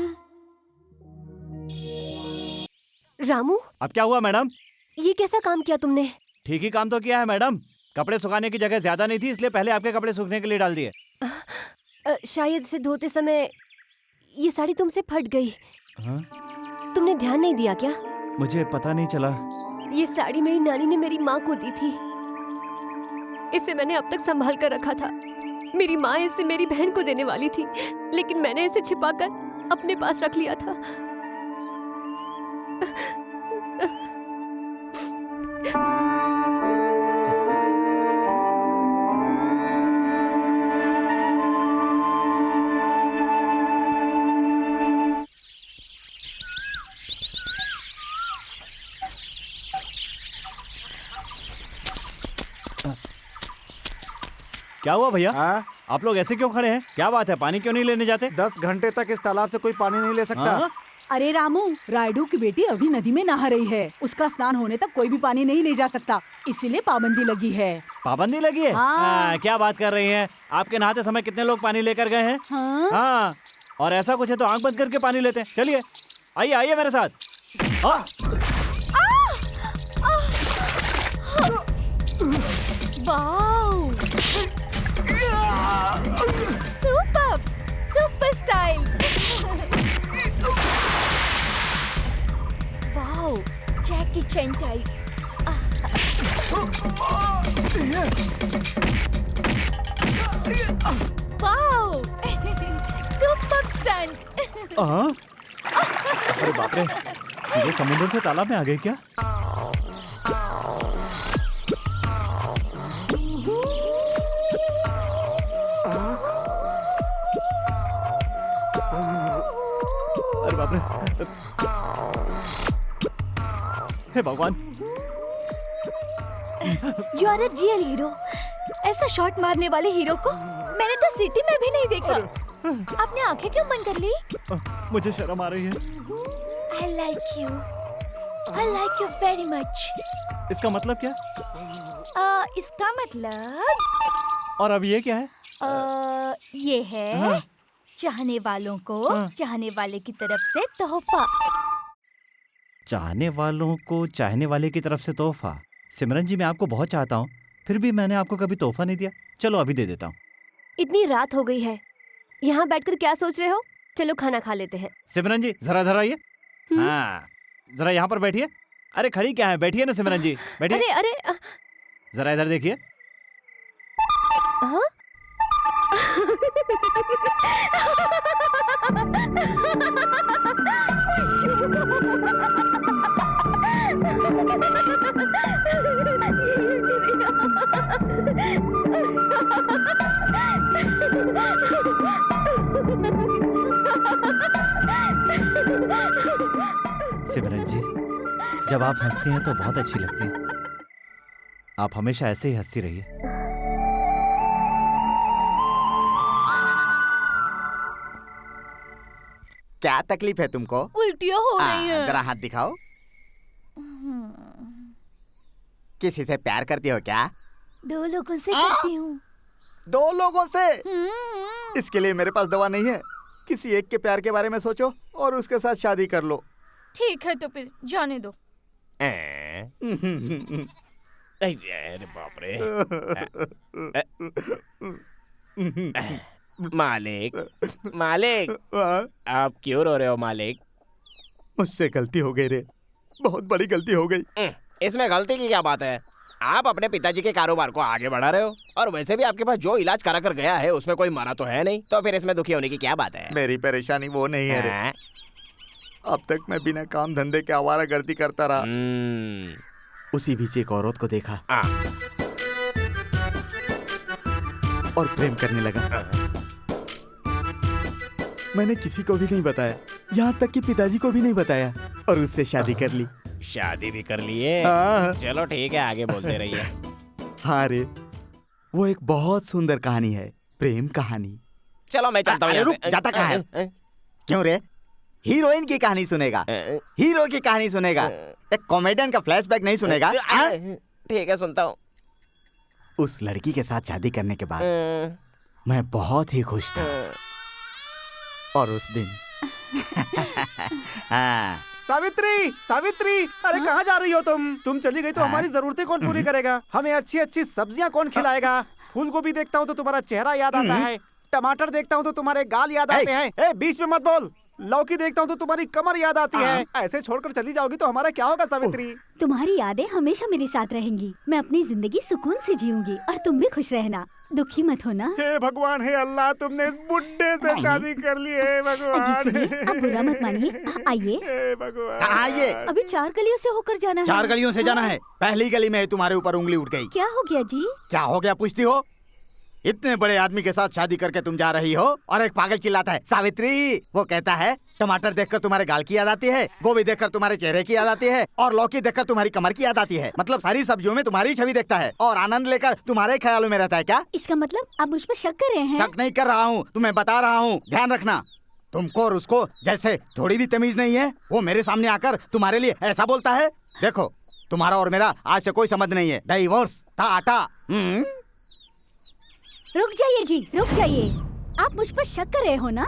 रामू, अब क्या हुआ मैडम? ये कैसा काम किया तुमने? ठीक ही काम तो किया है मैडम। कपड़े सुखाने की जगह ज्यादा नहीं थी, इसलिए पहले आपके कपड़े सूखने के लिए डाल दिए। शायद इसे धोते समय ये साड़ी तुमसे फट गई। हाँ? तुमने ध्यान नहीं दिया क्या? मुझे पता नहीं चला। ये साड़ी मेरी नानी ने मेरी माँ को दी थी। इसे मैंने अब तक संभाल कर रखा था। मेरी माँ इसे मेरी बहन को देने वाली थी, लेकिन मैंने इसे छिपाकर अपने पास रख लिया था। क्या हुआ भैया? हाँ? आप लोग ऐसे क्यों खड़े हैं? क्या बात है? पानी क्यों नहीं लेने जाते? 10 घंटे तक इस तालाब से कोई पानी नहीं ले सकता। हाँ? अरे रामू, रायडू की बेटी अभी नदी में नहा रही है। उसका स्नान होने तक कोई भी पानी नहीं ले जा सकता, इसीलिए पाबंदी लगी है। पाबंदी लगी है? हाँ। क्या बात कर रही हैं? आपके नहाते समय कितने लोग पानी लेकर गए हैं? हाँ? हाँ, और ऐसा कुछ है तो आंख बंद करके पानी लेते हैं। चलिए, आइए आइए मेरे साथ। हाँ? Wow, super super style. Wow, Jackie Chan type. Wow, super stunt. अरे बाप रे, सीधे समुद्र से तालाब में आ गए क्या? अरे बाप रे, हे भगवान, you are a real hero. ऐसा शॉट मारने वाले हीरो को मैंने तो सिटी में भी नहीं देखा। आपने आंखें क्यों बंद कर ली? मुझे शर्म आ रही है। I like you very much। इसका मतलब क्या? इसका मतलब और अब ये क्या है? ये है हाँ। चाहने वालों को हाँ। चाहने वाले की तरफ से तोहफा। चाहने वालों को चाहने वाले की तरफ से तोहफा। सिमरन जी, मैं आपको बहुत चाहता हूँ, फिर भी मैंने आपको कभी तोहफा नहीं दिया। चलो अभी दे देता हूँ। इतनी रात हो गई है, यहाँ बैठकर क्या सोच रहे हो? चलो खाना खा लेते हैं। सिमरन जी जरा इधर आइए। हाँ, जरा यहाँ पर बैठिए। अरे खड़ी क्या है, बैठिए ना सिमरन जी, बैठिए। अरे अरे जरा इधर देखिए। हाँ? सिमरन जी, जब आप हंसती हैं तो बहुत अच्छी लगती हैं। आप हमेशा ऐसे ही हंसती रहिए। क्या तकलीफ है तुमको? उल्टियाँ हो रही हैं। जरा हाथ दिखाओ। किसी से प्यार करती हो क्या? 2 लोगों से करती हूँ। 2 लोगों से? इसके लिए मेरे पास दवा नहीं है। किसी एक के प्यार के बारे में सोचो और उसके साथ शादी कर लो। ठीक है तो फिर जाने दो। अरे बाप रे। मालिक, मालिक, आप क्यों रो रहे हो मालिक? मुझसे गलती हो गई रे, बहुत बड़ी गलती हो गई। इसमें गलती की क्या बात है? आप अपने पिताजी के कारोबार को आगे बढ़ा रहे हो, और वैसे भी आपके पास जो इलाज करा कर गया है उसमें कोई मरा तो है नहीं, तो फिर इसमें दुखी होने की क्या बात है? मेरी परेशानी वो नहीं है रे। अब तक मैं बिना काम धंधे के आवारागर्दी करता रहा। उसी बीच एक औरत को देखा और प्रेम करने लगा। मैंने किसी को भी नहीं बताया, यहाँ तक कि पिताजी को भी नहीं बताया, और उससे शादी कर ली। शादी भी कर लिए? हाँ। चलो ठीक है, आगे बोलते रहिए। हाँ रे, वो एक बहुत सुंदर कहानी है, प्रेम कहानी। चलो मैं चलता हूँ। रुक, जाता कहाँ है? क्यों रे? हीरोइन की कहानी सुनेगा, हीरो की कहानी सुनेगा, एक कॉमेडियन का फ्लैशबैक नहीं सुनेगा? ठीक है, सुनता हूँ। उस लड़की के साथ शादी करने के बाद मैं बहुत ही खुश था, और उस दिन हाँ। सावित्री, सावित्री, अरे कहाँ जा रही हो तुम चली गई तो हमारी जरूरतें कौन पूरी करेगा? हमें अच्छी अच्छी सब्जियां कौन खिलाएगा? फूल गोभी देखता हूँ तो तुम्हारा चेहरा याद आता है, टमाटर देखता हूँ तो तुम्हारे गाल याद आते हैं। ए, बीच में मत बोल। लौकी देखता हूँ तो तुम्हारी कमर याद आती है। ऐसे छोड़कर चली जाओगी तो हमारा क्या होगा सावित्री? तुम्हारी यादें हमेशा मेरे साथ रहेंगी। मैं अपनी जिंदगी सुकून से जीऊंगी और तुम भी खुश रहना, दुखी मत होना। हे भगवान, हे अल्लाह, तुमने इस बुड्ढे से शादी कर ली है भगवान। अब बुरा मत मानिए, आइए। हे भगवान, कहाँ आइए? अभी 4 गलियों से होकर जाना है। 4 गलियों से जाना है? पहली गली में तुम्हारे ऊपर उंगली उठ गई। क्या हो गया जी? क्या हो गया पूछती हो? इतने बड़े आदमी के साथ शादी करके तुम जा रही हो और एक पागल चिल्लाता है सावित्री। वो कहता है टमाटर देखकर तुम्हारे गाल की याद आती है, गोभी देखकर तुम्हारे चेहरे की याद आती है, और लौकी देखकर तुम्हारी कमर की याद आती है। मतलब सारी सब्जियों में तुम्हारी छवि देखता है और आनंद लेकर तुम्हारे ख्यालों में रहता है। क्या इसका मतलब आप मुझ पर शक कर रहे हैं? शक नहीं कर रहा हूँ, तुम्हें बता रहा हूँ। ध्यान रखना, तुमको और उसको जैसे थोड़ी भी तमीज नहीं है। वो मेरे सामने आकर तुम्हारे लिए ऐसा बोलता है। देखो, तुम्हारा और मेरा आज से कोई संबंध नहीं है। डाइवोर्स, टाटा। रुक जाइए जी, रुक जाइए। आप मुझ पर शक कर रहे हो ना?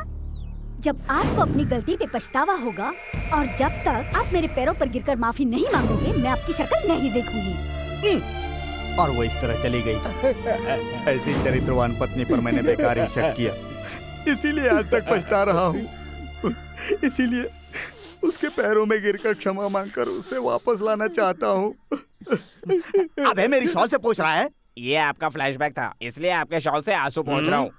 जब आपको अपनी गलती पे पछतावा होगा और जब तक आप मेरे पैरों पर गिरकर माफी नहीं मांगोगे, मैं आपकी शक्ल नहीं देखूंगी। और वो इस तरह चली गई। ऐसी चरित्रवान पत्नी पर मैंने बेकार ही शक किया, इसीलिए आज तक पछता रहा हूँ। इसीलिए उसके पैरों में गिरकर क्षमा मांगकर उसे वापस लाना चाहता हूँ। अबे मेरी शॉल से पूछ रहा है? ये आपका फ्लैशबैक था, इसलिए आपके शॉल से आंसू पहुंच रहा हूँ।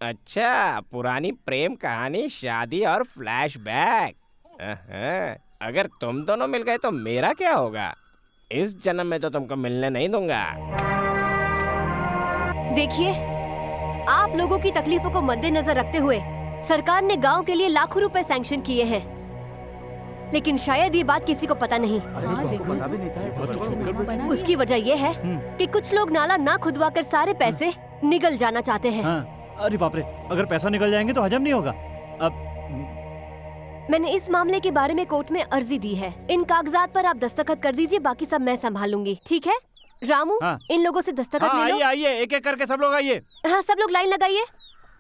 अच्छा, पुरानी प्रेम कहानी, शादी और फ्लैशबैक। अगर तुम दोनों मिल गए तो मेरा क्या होगा? इस जन्म में तो तुमको मिलने नहीं दूंगा। देखिए, आप लोगों की तकलीफों को मद्देनजर रखते हुए सरकार ने गांव के लिए लाखों रुपए सैंक्शन किए हैं। लेकिन शायद ये बात किसी को पता नहीं। उसकी वजह ये है कि कुछ लोग नाला ना खुदवा कर सारे पैसे निगल जाना चाहते हैं। हाँ। अरे बाप रे, अगर पैसा निकल जाएंगे तो हजम नहीं होगा। अब मैंने इस मामले के बारे में कोर्ट में अर्जी दी है। इन कागजात पर आप दस्तखत कर दीजिए, बाकी सब मैं संभाल लूंगी। ठीक है रामू? हाँ। इन लोगों से दस्तखत हाँ, ले लो। आइए आइए, एक एक करके सब लोग आइए। हाँ, सब लोग लाइन लगाइए।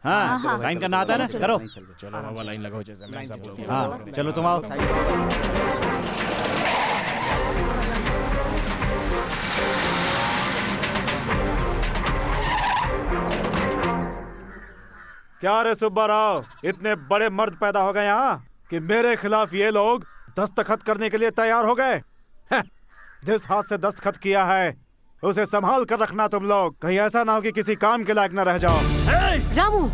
हाँ, साइन करना आता है ना, करो। चलो बाबा, लाइन लगाओ जैसे मैं सब बोलती हूँ। हाँ, चलो तुम आओ। क्या रे सुब्बा राव, इतने बड़े मर्द पैदा हो गए यहाँ कि मेरे खिलाफ ये लोग दस्तखत करने के लिए तैयार हो गए। जिस हाथ से दस्तखत किया है उसे संभाल कर रखना तुम लोग, कहीं ऐसा ना हो कि किसी काम के लायक न रह जाओ। रामू,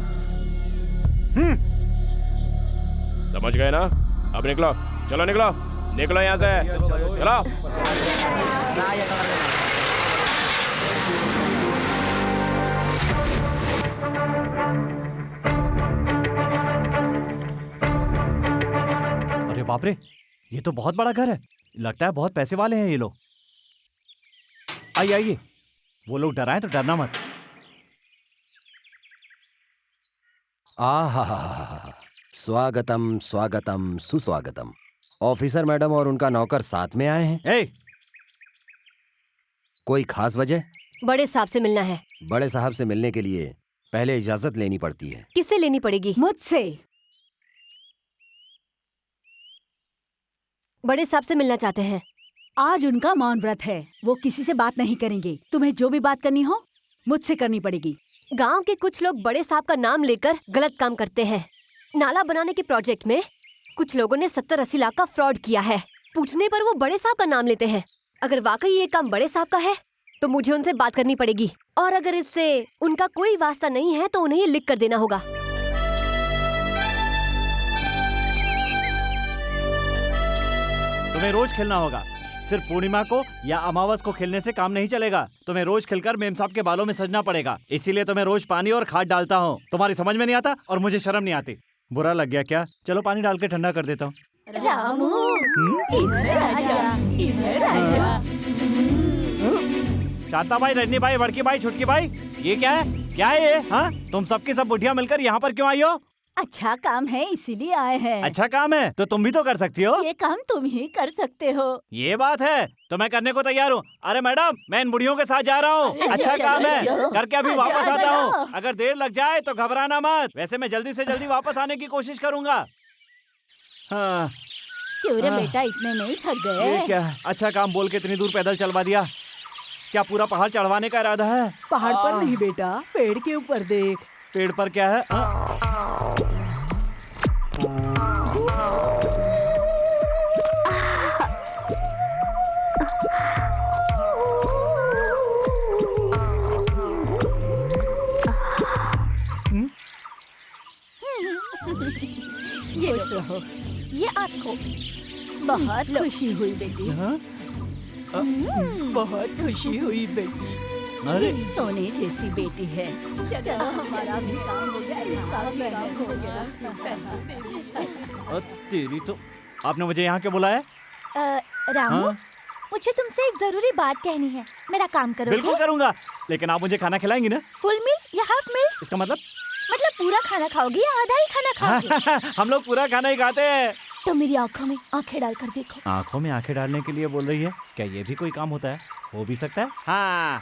समझ गए ना? अब निकलो, चलो निकलो, निकलो यहाँ से, चलो। अरे बाप रे, ये तो बहुत बड़ा घर है। लगता है बहुत पैसे वाले हैं ये लोग। आइए आइए, वो लोग डराएं तो डरना मत। आहा, स्वागतम स्वागतम सुस्वागतम। ऑफिसर मैडम और उनका नौकर साथ में आए हैं। ए! कोई खास वजह? बड़े साहब से मिलना है। बड़े साहब से मिलने के लिए पहले इजाजत लेनी पड़ती है। किससे लेनी पड़ेगी? मुझसे। बड़े साहब से मिलना चाहते हैं। आज उनका मौन व्रत है, वो किसी से बात नहीं करेंगे। तुम्हें जो भी बात करनी हो मुझसे करनी पड़ेगी। गांव के कुछ लोग बड़े साहब का नाम लेकर गलत काम करते हैं। नाला बनाने के प्रोजेक्ट में कुछ लोगों ने 70-80 लाख का फ्रॉड किया है। पूछने पर वो बड़े साहब का नाम लेते हैं। अगर वाकई ये काम बड़े साहब का है तो मुझे उनसे बात करनी पड़ेगी, और अगर इससे उनका कोई वास्ता नहीं है तो उन्हें ये लिख कर देना होगा। तुम्हें रोज खेलना होगा। सिर्फ पूर्णिमा को या अमावस को खेलने से काम नहीं चलेगा। तुम्हें रोज खेलकर मेम साहब के बालों में सजना पड़ेगा। इसीलिए तो मैं रोज पानी और खाद डालता हूँ। तुम्हारी समझ में नहीं आता और मुझे शर्म नहीं आती। बुरा लग गया क्या? चलो पानी डाल के ठंडा कर देता हूँ। रामू, इधर आजा, इधर आजा। शांता भाई, रजनी भाई, बड़की भाई, छुटकी भाई, ये क्या है? क्या है ये? हाँ, तुम सबकी सब बुढ़िया मिलकर यहाँ पर क्यों आई हो? अच्छा काम है इसीलिए आए हैं। अच्छा काम है तो तुम भी तो कर सकती हो। ये काम तुम ही कर सकते हो। ये बात है तो मैं करने को तैयार हूँ। अरे मैडम, मैं इन बुढ़ियों के साथ जा रहा हूँ। अच्छा काम है, करके अभी वापस आता हूँ। अगर देर लग जाए तो घबराना मत। वैसे मैं जल्दी से जल्दी वापस आने की कोशिश करूँगा। हाँ। क्यों रे बेटा, इतने में ही थक गए? ये क्या? अच्छा काम बोल के इतनी दूर पैदल चलवा दिया। क्या पूरा पहाड़ चढ़वाने का इरादा है? पहाड़ पर नहीं बेटा, पेड़ के ऊपर देख। पेड़ पर क्या है? ये खुश रहो। ये आपको बहुत खुशी हुई बेटी। बहुत खुशी हुई बेटी। अरे सोने जैसी बेटी है। चलो हमारा भी काम हो गया, इसका भी काम हो गया। तेरी तो। आपने मुझे यहाँ क्यों बुलाया? रामू, हाँ? मुझे तुमसे एक जरूरी बात कहनी है। मेरा काम करोगे? बिल्कुल करूँगा, लेकिन आप मुझे खाना खिलाएंगी ना? फुल मील या हाफ मील? इसका मतलब पूरा खाना खाओगे या आधा ही खाना खाओगे? हम लोग पूरा खाना ही खाते हैं। तो मेरी आंखों में आंखें डालकर देखो। आंखों में आंखें डालने के लिए बोल रही है? क्या ये भी कोई काम होता है? हो भी सकता है। हाँ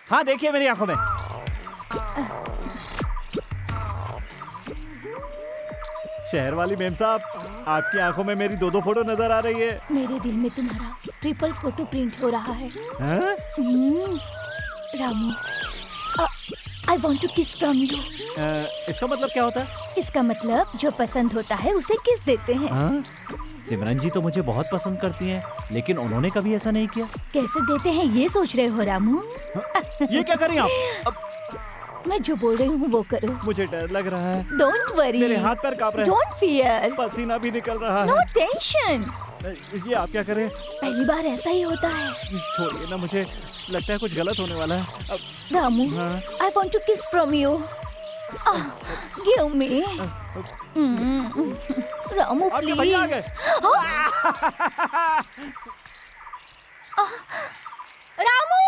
हाँ, देखिए मेरी आंखों में। शहर वाली मेम साहब, आपकी आंखों में मेरी 2-2 फोटो नजर आ रही है। मेरे दिल में तुम्हारा ट्रिपल फोटो प्रिंट हो रहा है। Ramu, I want to kiss from you। इसका मतलब क्या होता है? इसका मतलब जो पसंद होता है उसे किस देते हैं। हाँ? सिमरन जी तो मुझे बहुत पसंद करती हैं, लेकिन उन्होंने कभी ऐसा नहीं किया। कैसे देते हैं ये सोच रहे हो रामू? ये क्या करें आप? मैं जो बोल रही हूँ वो करो। मुझे डर लग रहा है। डोंट वरी, मेरे हाथ पैर कांप रहे हैं। डोंट फियर, पसीना भी निकल रहा है। No tension. ये आप क्या करें? पहली बार ऐसा ही होता है। छोड़िए ना, मुझे लगता है कुछ गलत होने वाला है। अब रामू, हाँ? I want to kiss from you। Give me। Ramu आपके भैया आ गए। Ramu,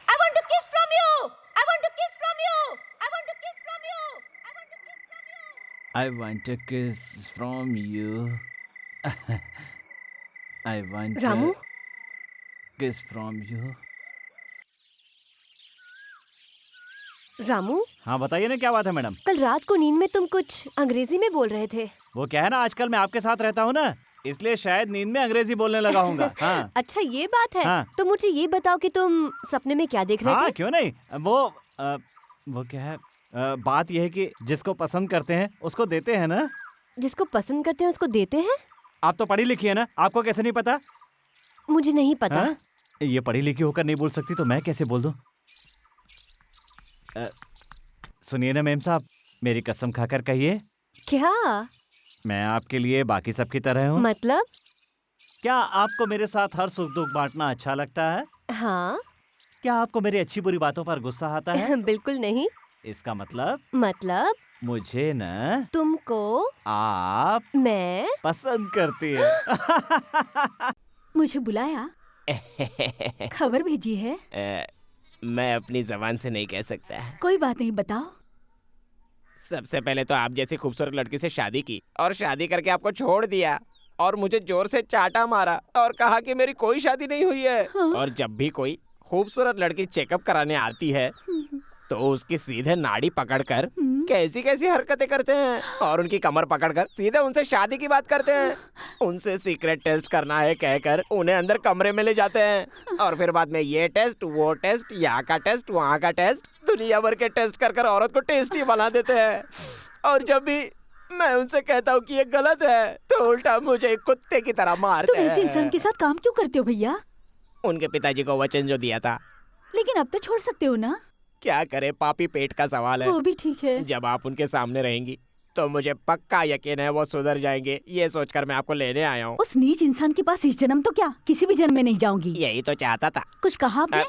I want to kiss from you. I want to kiss from you. I want to kiss from you. I want to kiss from you. I want to kiss from you. I want Ramu? to kiss from you. Ramu, हाँ बताइए ना, क्या बात है madam? कल रात को नींद में तुम कुछ अंग्रेजी में बोल रहे थे। वो क्या है ना, आजकल मैं आपके साथ रहता हूँ ना, इसलिए शायद नींद में अंग्रेजी बोलने लगा हूँगा। हाँ अच्छा ये बात है। हाँ। तो मुझे ये बताओ कि तुम सपने में क्या देख रहे हाँ थे? क्यों नहीं, वो क्या है, बात यह है कि जिसको पसंद करते हैं उसको देते हैं ना। जिसको पसंद करते हैं उसको देते हैं? आप तो पढ़ी लिखी है ना, आपको कैसे नहीं पता? मुझे नहीं पता। हाँ? ये पढ़ी लिखी होकर नहीं बोल सकती तो मैं कैसे बोल दूं? सुनिए ना मेम साहब, मेरी कसम खाकर कहिए, क्या मैं आपके लिए बाकी सबकी तरह हूँ। मतलब? क्या आपको मेरे साथ हर सुख दुख बांटना अच्छा लगता है? हाँ। क्या आपको मेरी अच्छी बुरी बातों पर गुस्सा आता है? बिल्कुल नहीं। इसका मतलब मुझे न तुमको आप मैं पसंद करती है। मुझे बुलाया, खबर भेजी है। मैं अपनी जबान से नहीं कह सकता। कोई बात नहीं, बताओ। सबसे पहले तो आप जैसी खूबसूरत लड़की से शादी की और शादी करके आपको छोड़ दिया और मुझे जोर से चाटा मारा और कहा कि मेरी कोई शादी नहीं हुई है। हाँ। और जब भी कोई खूबसूरत लड़की चेकअप कराने आती है तो उसकी सीधे नाड़ी पकड़कर कैसी कैसी हरकतें करते हैं और उनकी कमर पकड़कर सीधे उनसे शादी की बात करते हैं। उनसे सीक्रेट टेस्ट करना है कहकर उन्हें अंदर कमरे में ले जाते हैं और फिर बाद में ये टेस्ट, वो टेस्ट, यहाँ का टेस्ट, वहाँ का टेस्ट, दुनिया भर के टेस्ट कर औरत को टेस्टी बना देते हैं। और जब भी मैं उनसे कहता हूँ कि ये गलत है तो उल्टा मुझे एक कुत्ते की तरह मारते तुम हैं। ऐसे इंसान के साथ काम क्यों करते हो भैया? उनके पिताजी को वचन जो दिया था। लेकिन अब तो छोड़ सकते हो ना। क्या करे, पापी पेट का सवाल है। वो भी ठीक है। जब आप उनके सामने रहेंगी तो मुझे पक्का यकीन है वो सुधर जाएंगे। ये सोचकर मैं आपको लेने आया हूँ। उस नीच इंसान के पास इस जन्म तो क्या, किसी भी जन्म में नहीं जाऊंगी। यही तो चाहता था। कुछ कहा आपने?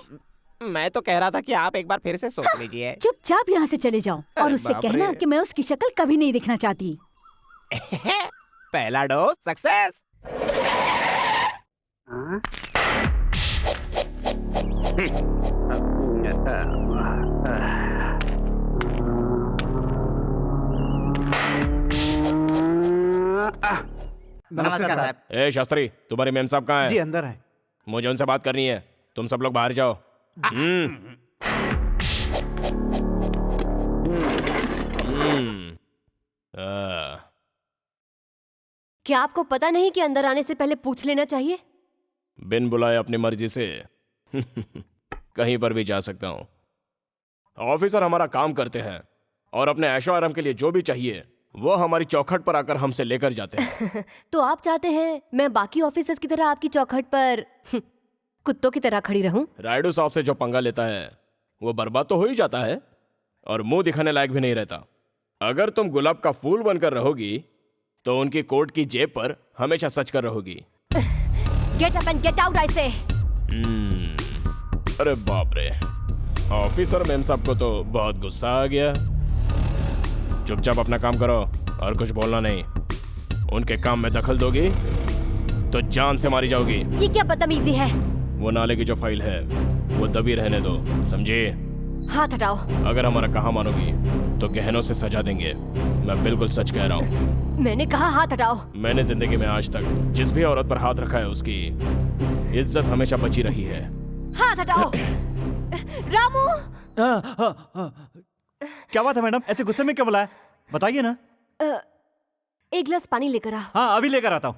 मैं तो कह रहा था कि आप एक बार फिर से सोच लीजिए। चुपचाप यहाँ से चले जाओ और अरे उससे बाप कहना रे। कि मैं उसकी शक्ल कभी नहीं देखना चाहती। पहला डोज सक्सेस। नमस्कार साहब। ए शास्त्री, तुम्हारे मेम साहब कहाँ जी है? अंदर है। मुझे उनसे बात करनी है। तुम सब लोग बाहर जाओ। क्या आपको पता नहीं कि अंदर आने से पहले पूछ लेना चाहिए? बिन बुलाए अपनी मर्जी से कहीं पर भी जा सकता हूँ। ऑफिसर हमारा काम करते हैं और अपने ऐशो आराम के लिए जो भी चाहिए वो हमारी चौखट पर आकर हमसे लेकर जाते हैं। तो आप चाहते हैं मैं बाकी ऑफिसर्स की तरह आपकी चौखट पर कुत्तों की तरह खड़ी रहूं? रायडू साहब से जो पंगा लेता है वो बर्बाद तो हो ही जाता है और मुंह दिखाने लायक भी नहीं रहता। अगर तुम गुलाब का फूल बनकर रहोगी तो उनकी कोट की जेब पर हमेशा सच कर रहोगी। Get up and get out I से। अरे बाप रे, ऑफिसर मेम साहब को तो बहुत गुस्सा आ गया। चुपचाप अपना काम करो और कुछ बोलना नहीं। उनके काम में दखल दोगी तो जान से मारी जाओगी। ये क्या बदतमीजी है? वो नाले की जो फाइल है वो दबी रहने दो, समझे? हाथ हटाओ। अगर हमारा कहा मानोगी तो गहनों से सजा देंगे। मैं बिल्कुल सच कह रहा हूँ। मैंने कहा हाथ हटाओ। मैंने जिंदगी में आज तक जिस भी औरत पर हाथ रखा है उसकी इज्जत हमेशा बची रही है। हाथ हटाओ। रामू, क्या बात है मैडम, ऐसे गुस्से में क्यों बुलाया? बताइए ना। एक गिलास पानी लेकर आ। हाँ अभी लेकर आता हूँ।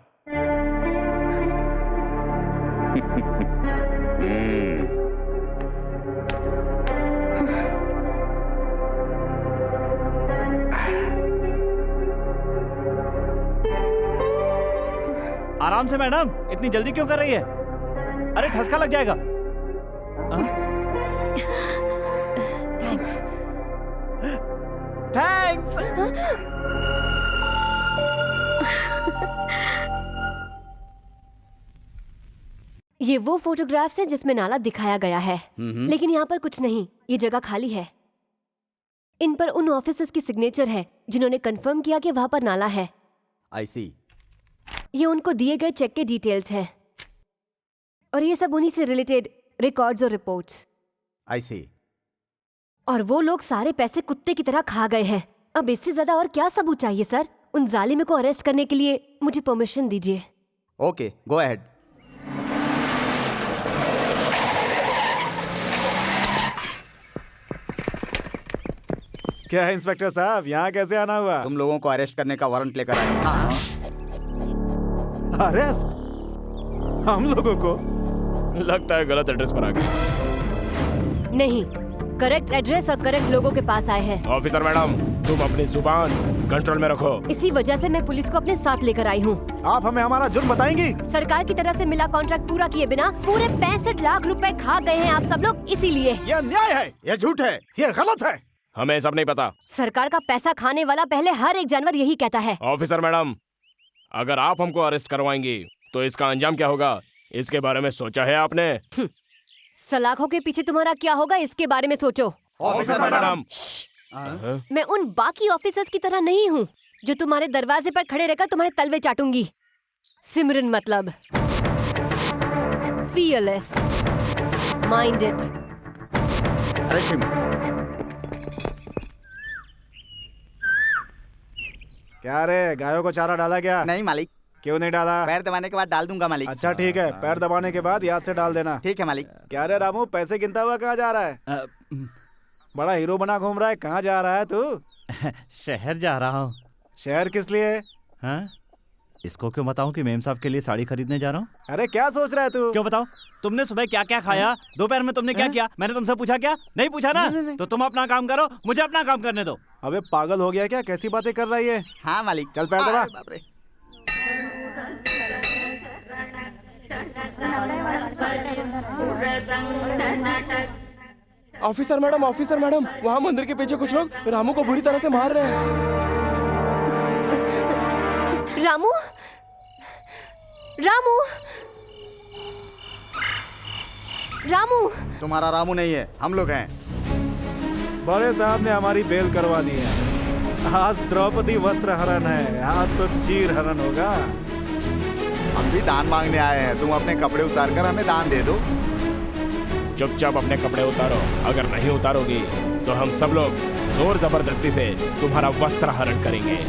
आराम से मैडम, इतनी जल्दी क्यों कर रही है? अरे ठसका लग जाएगा। थैंक्स। थैंक्स। ये वो फोटोग्राफ्स हैं जिसमें नाला दिखाया गया है, लेकिन यहाँ पर कुछ नहीं, ये जगह खाली है। इन पर उन ऑफिसर्स की सिग्नेचर है जिन्होंने कंफर्म किया कि वहाँ पर नाला है। आई सी। ये उनको दिए गए चेक के डिटेल्स हैं और ये सब उन्हीं से रिलेटेड रिकॉर्ड्स और रिपोर्ट्स। आई सी। और वो लोग सारे पैसे कुत्ते की तरह खा गए हैं। अब इससे ज्यादा और क्या सबूत चाहिए सर? उन जालिम को अरेस्ट करने के लिए मुझे परमिशन दीजिए। Okay, go ahead. क्या है इंस्पेक्टर साहब, यहाँ कैसे आना हुआ? तुम लोगों को अरेस्ट करने का वारंट लेकर आए हो। अरेस्ट? हम लोगों को? लगता है गलत एड्रेस पर आ गए। नहीं, करेक्ट एड्रेस और करेक्ट लोगों के पास आए हैं। ऑफिसर मैडम, तुम अपनी जुबान कंट्रोल में रखो। इसी वजह से मैं पुलिस को अपने साथ लेकर आई हूँ। आप हमें हमारा जुर्म बताएंगी? सरकार की तरफ से मिला कॉन्ट्रैक्ट पूरा किए बिना पूरे 65 लाख रुपए खा गए हैं आप सब लोग, इसीलिए। यह अन्याय है, यह झूठ है, यह गलत है। हमें सब नहीं पता। सरकार का पैसा खाने वाला पहले हर एक जानवर यही कहता है। ऑफिसर मैडम, अगर आप हमको अरेस्ट करवाएंगी तो इसका अंजाम क्या होगा, इसके बारे में सोचा है आपने? सलाखों के पीछे तुम्हारा क्या होगा, इसके बारे में सोचो। ऑफिसर मैडम, मैं उन बाकी ऑफिसर्स की तरह नहीं हूँ जो तुम्हारे दरवाजे पर खड़े रहकर तुम्हारे तलवे चाटूंगी। सिमरन मतलब fearless, minded। Arrest him. क्या रे, गायों को चारा डाला क्या? नहीं मालिक। क्यों नहीं डाला? पैर दबाने के बाद डाल दूंगा मालिक। अच्छा ठीक है, पैर दबाने के बाद याद से डाल देना। ठीक है मालिक। क्या रे रामू, पैसे गिनता हुआ कहाँ जा रहा है? बड़ा हीरो बना घूम रहा है, कहाँ जा रहा है तू? शहर जा रहा हूँ। शहर किस लिए? हाँ? इसको क्यों बताऊं कि मेम साहब के लिए साड़ी खरीदने जा रहा हूँ? अरे क्या सोच रहा है तू? क्यों बताऊं? तुमने सुबह क्या क्या खाया, दोपहर में तुमने क्या किया, मैंने तुमसे पूछा क्या? नहीं पूछा ना? नहीं। तो तुम अपना काम करो, मुझे अपना काम करने दो। अबे पागल हो गया क्या, कैसी बातें कर रहा है ये? हाँ मालिक। चल पैर दबा। बाप रे। ऑफिसर मैडम, वहाँ मंदिर के पीछे कुछ लोग रामू को बुरी तरह से मार रहे हैं। रामू, रामू, रामू। तुम्हारा रामू नहीं है, हम लोग हैं। बड़े साहब ने हमारी बेल करवा दी है। आज द्रौपदी वस्त्र हरण है, आज तो चीर हरण होगा। हम भी दान मांगने आए हैं, तुम अपने कपड़े उतार कर हमें दान दे दो। चुपचाप अपने कपड़े उतारो, अगर नहीं उतारोगी तो हम सब लोग जोर जबरदस्ती से तुम्हारा वस्त्र हरण करेंगे।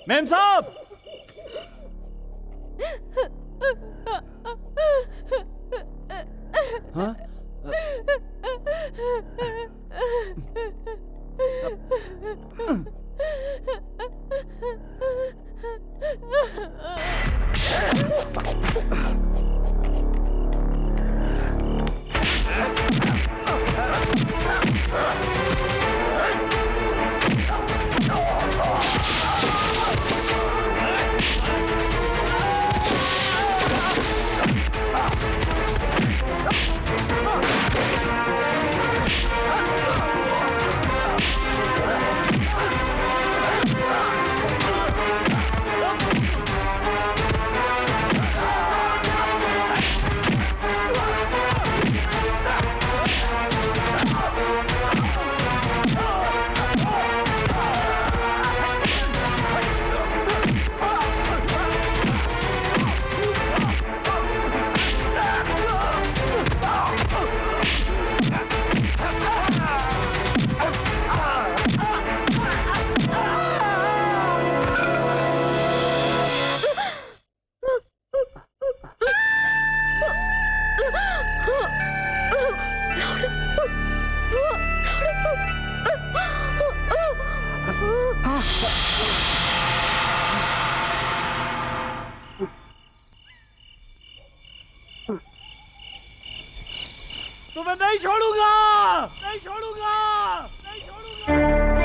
मेम साहब, हाँ? नहीं छोड़ूंगा, नहीं छोड़ूंगा, नहीं छोड़ूंगा।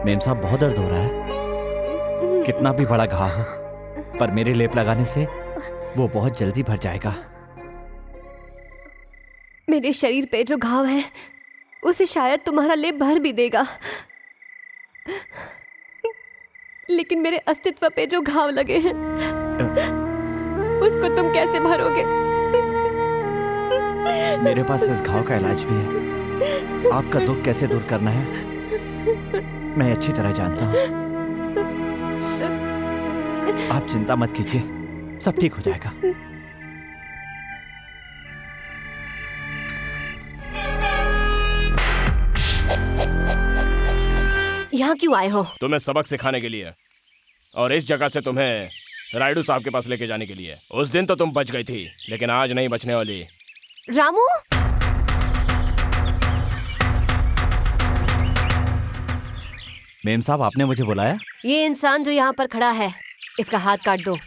मेम साहब बहुत दर्द हो रहा है। कितना भी बड़ा घाव हो, पर मेरे लेप लगाने से वो बहुत जल्दी भर जाएगा। मेरे शरीर पे जो घाव है उसे शायद तुम्हारा लेप भर भी देगा, लेकिन मेरे अस्तित्व पे जो घाव लगे हैं उसको तुम कैसे भरोगे? मेरे पास इस घाव का इलाज भी है। आपका दुख कैसे दूर करना है मैं अच्छी तरह जानता हूँ। आप चिंता मत कीजिए, सब ठीक हो जाएगा। यहाँ क्यों आए हो? तुम्हें सबक सिखाने के लिए, और इस जगह से तुम्हें रायडू साहब के पास लेके जाने के लिए। उस दिन तो तुम बच गई थी, लेकिन आज नहीं बचने वाली। रामू, मेम साहब आपने मुझे बुलाया? ये इंसान जो यहाँ पर खड़ा है इसका हाथ काट दो।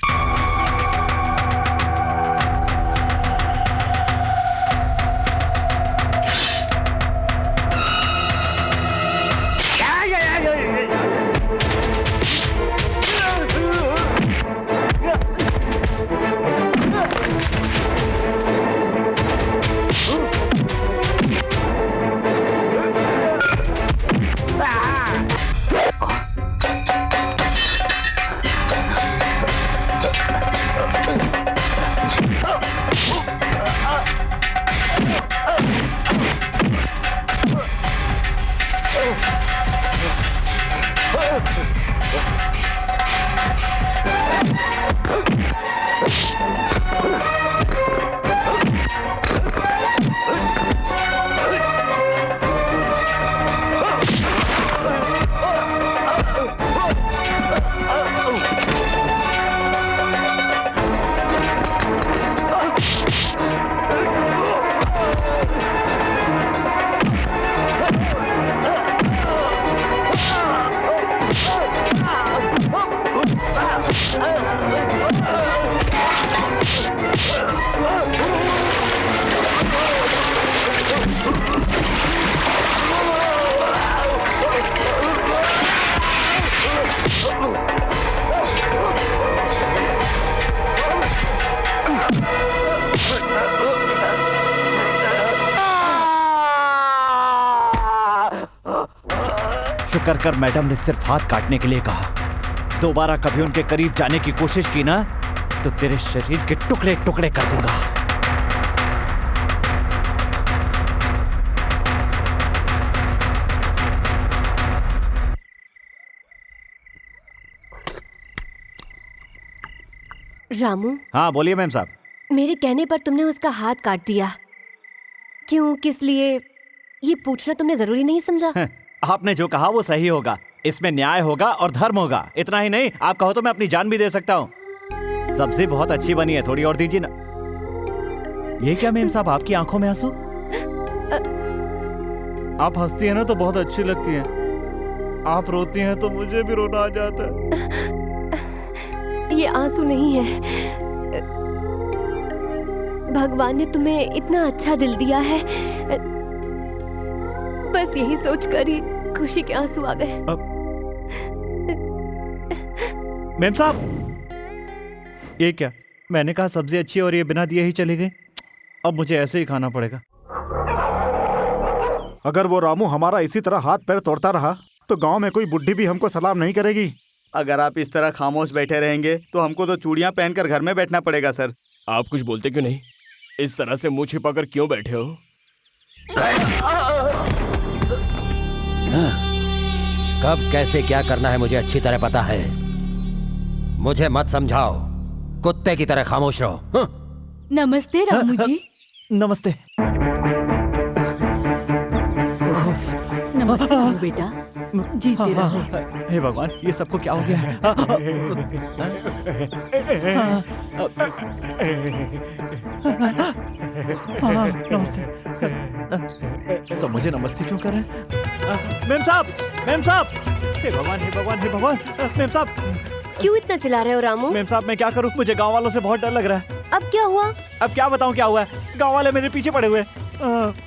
शुक्र कर मैडम ने सिर्फ हाथ काटने के लिए कहा। दोबारा कभी उनके करीब जाने की कोशिश की ना तो तेरे शरीर के टुकड़े टुकड़े कर दूंगा। रामू। हाँ बोलिए मैम साहब। मेरे कहने पर तुमने उसका हाथ काट दिया, क्यों, किस लिए, ये पूछना तुमने जरूरी नहीं समझा? आपने जो कहा वो सही होगा, इसमें न्याय होगा और धर्म होगा। इतना ही नहीं, आप कहो तो मैं अपनी जान भी दे सकता हूँ। सब्जी बहुत अच्छी बनी है, थोड़ी और दीजिए ना। ये क्या मेम साहब, आपकी आंखों में आंसू? आप हंसती हैं ना तो बहुत अच्छी लगती हैं, आप रोती हैं तो मुझे भी रोना आ जाता है। ये आंसू नहीं है, भगवान ने तुम्हें इतना अच्छा दिल दिया है, बस यही सोचकर ही खुशी के आंसू आ गए। मेम साहब, ये क्या, मैंने कहा सब्जी अच्छी और ये बिना दिए ही चली गई। अब मुझे ऐसे ही खाना पड़ेगा। अगर वो रामू हमारा इसी तरह हाथ पैर तोड़ता रहा तो गांव में कोई बुढ़ी भी हमको सलाम नहीं करेगी। अगर आप इस तरह खामोश बैठे रहेंगे तो हमको तो चूड़ियां पहनकर घर में बैठना पड़ेगा सर। आप कुछ बोलते क्यों नहीं? इस तरह से मुंह छिपाकर क्यों बैठे हो? कब कैसे क्या करना है मुझे अच्छी तरह पता है। मुझे मत समझाओ, कुत्ते की तरह खामोश रहो। नमस्ते रामू जी। नमस्ते। नमस्ते रामू बेटा, जीते रहो। हे भगवान, ये सबको क्या हो गया है? नमस्ते। सब मुझे नमस्ते क्यों कर रहे हैं? मेम साहब, मेम साहब, हे भगवान, हे भगवान, हे भगवान, मेम साहब। क्यों इतना चिल्ला रहे हो रामू? मेम साहब, मैं क्या करूं? मुझे गांव वालों से बहुत डर लग रहा है। अब क्या हुआ? अब क्या बताऊं क्या हुआ है? गांव वाले मेरे पीछे पड़े हुए।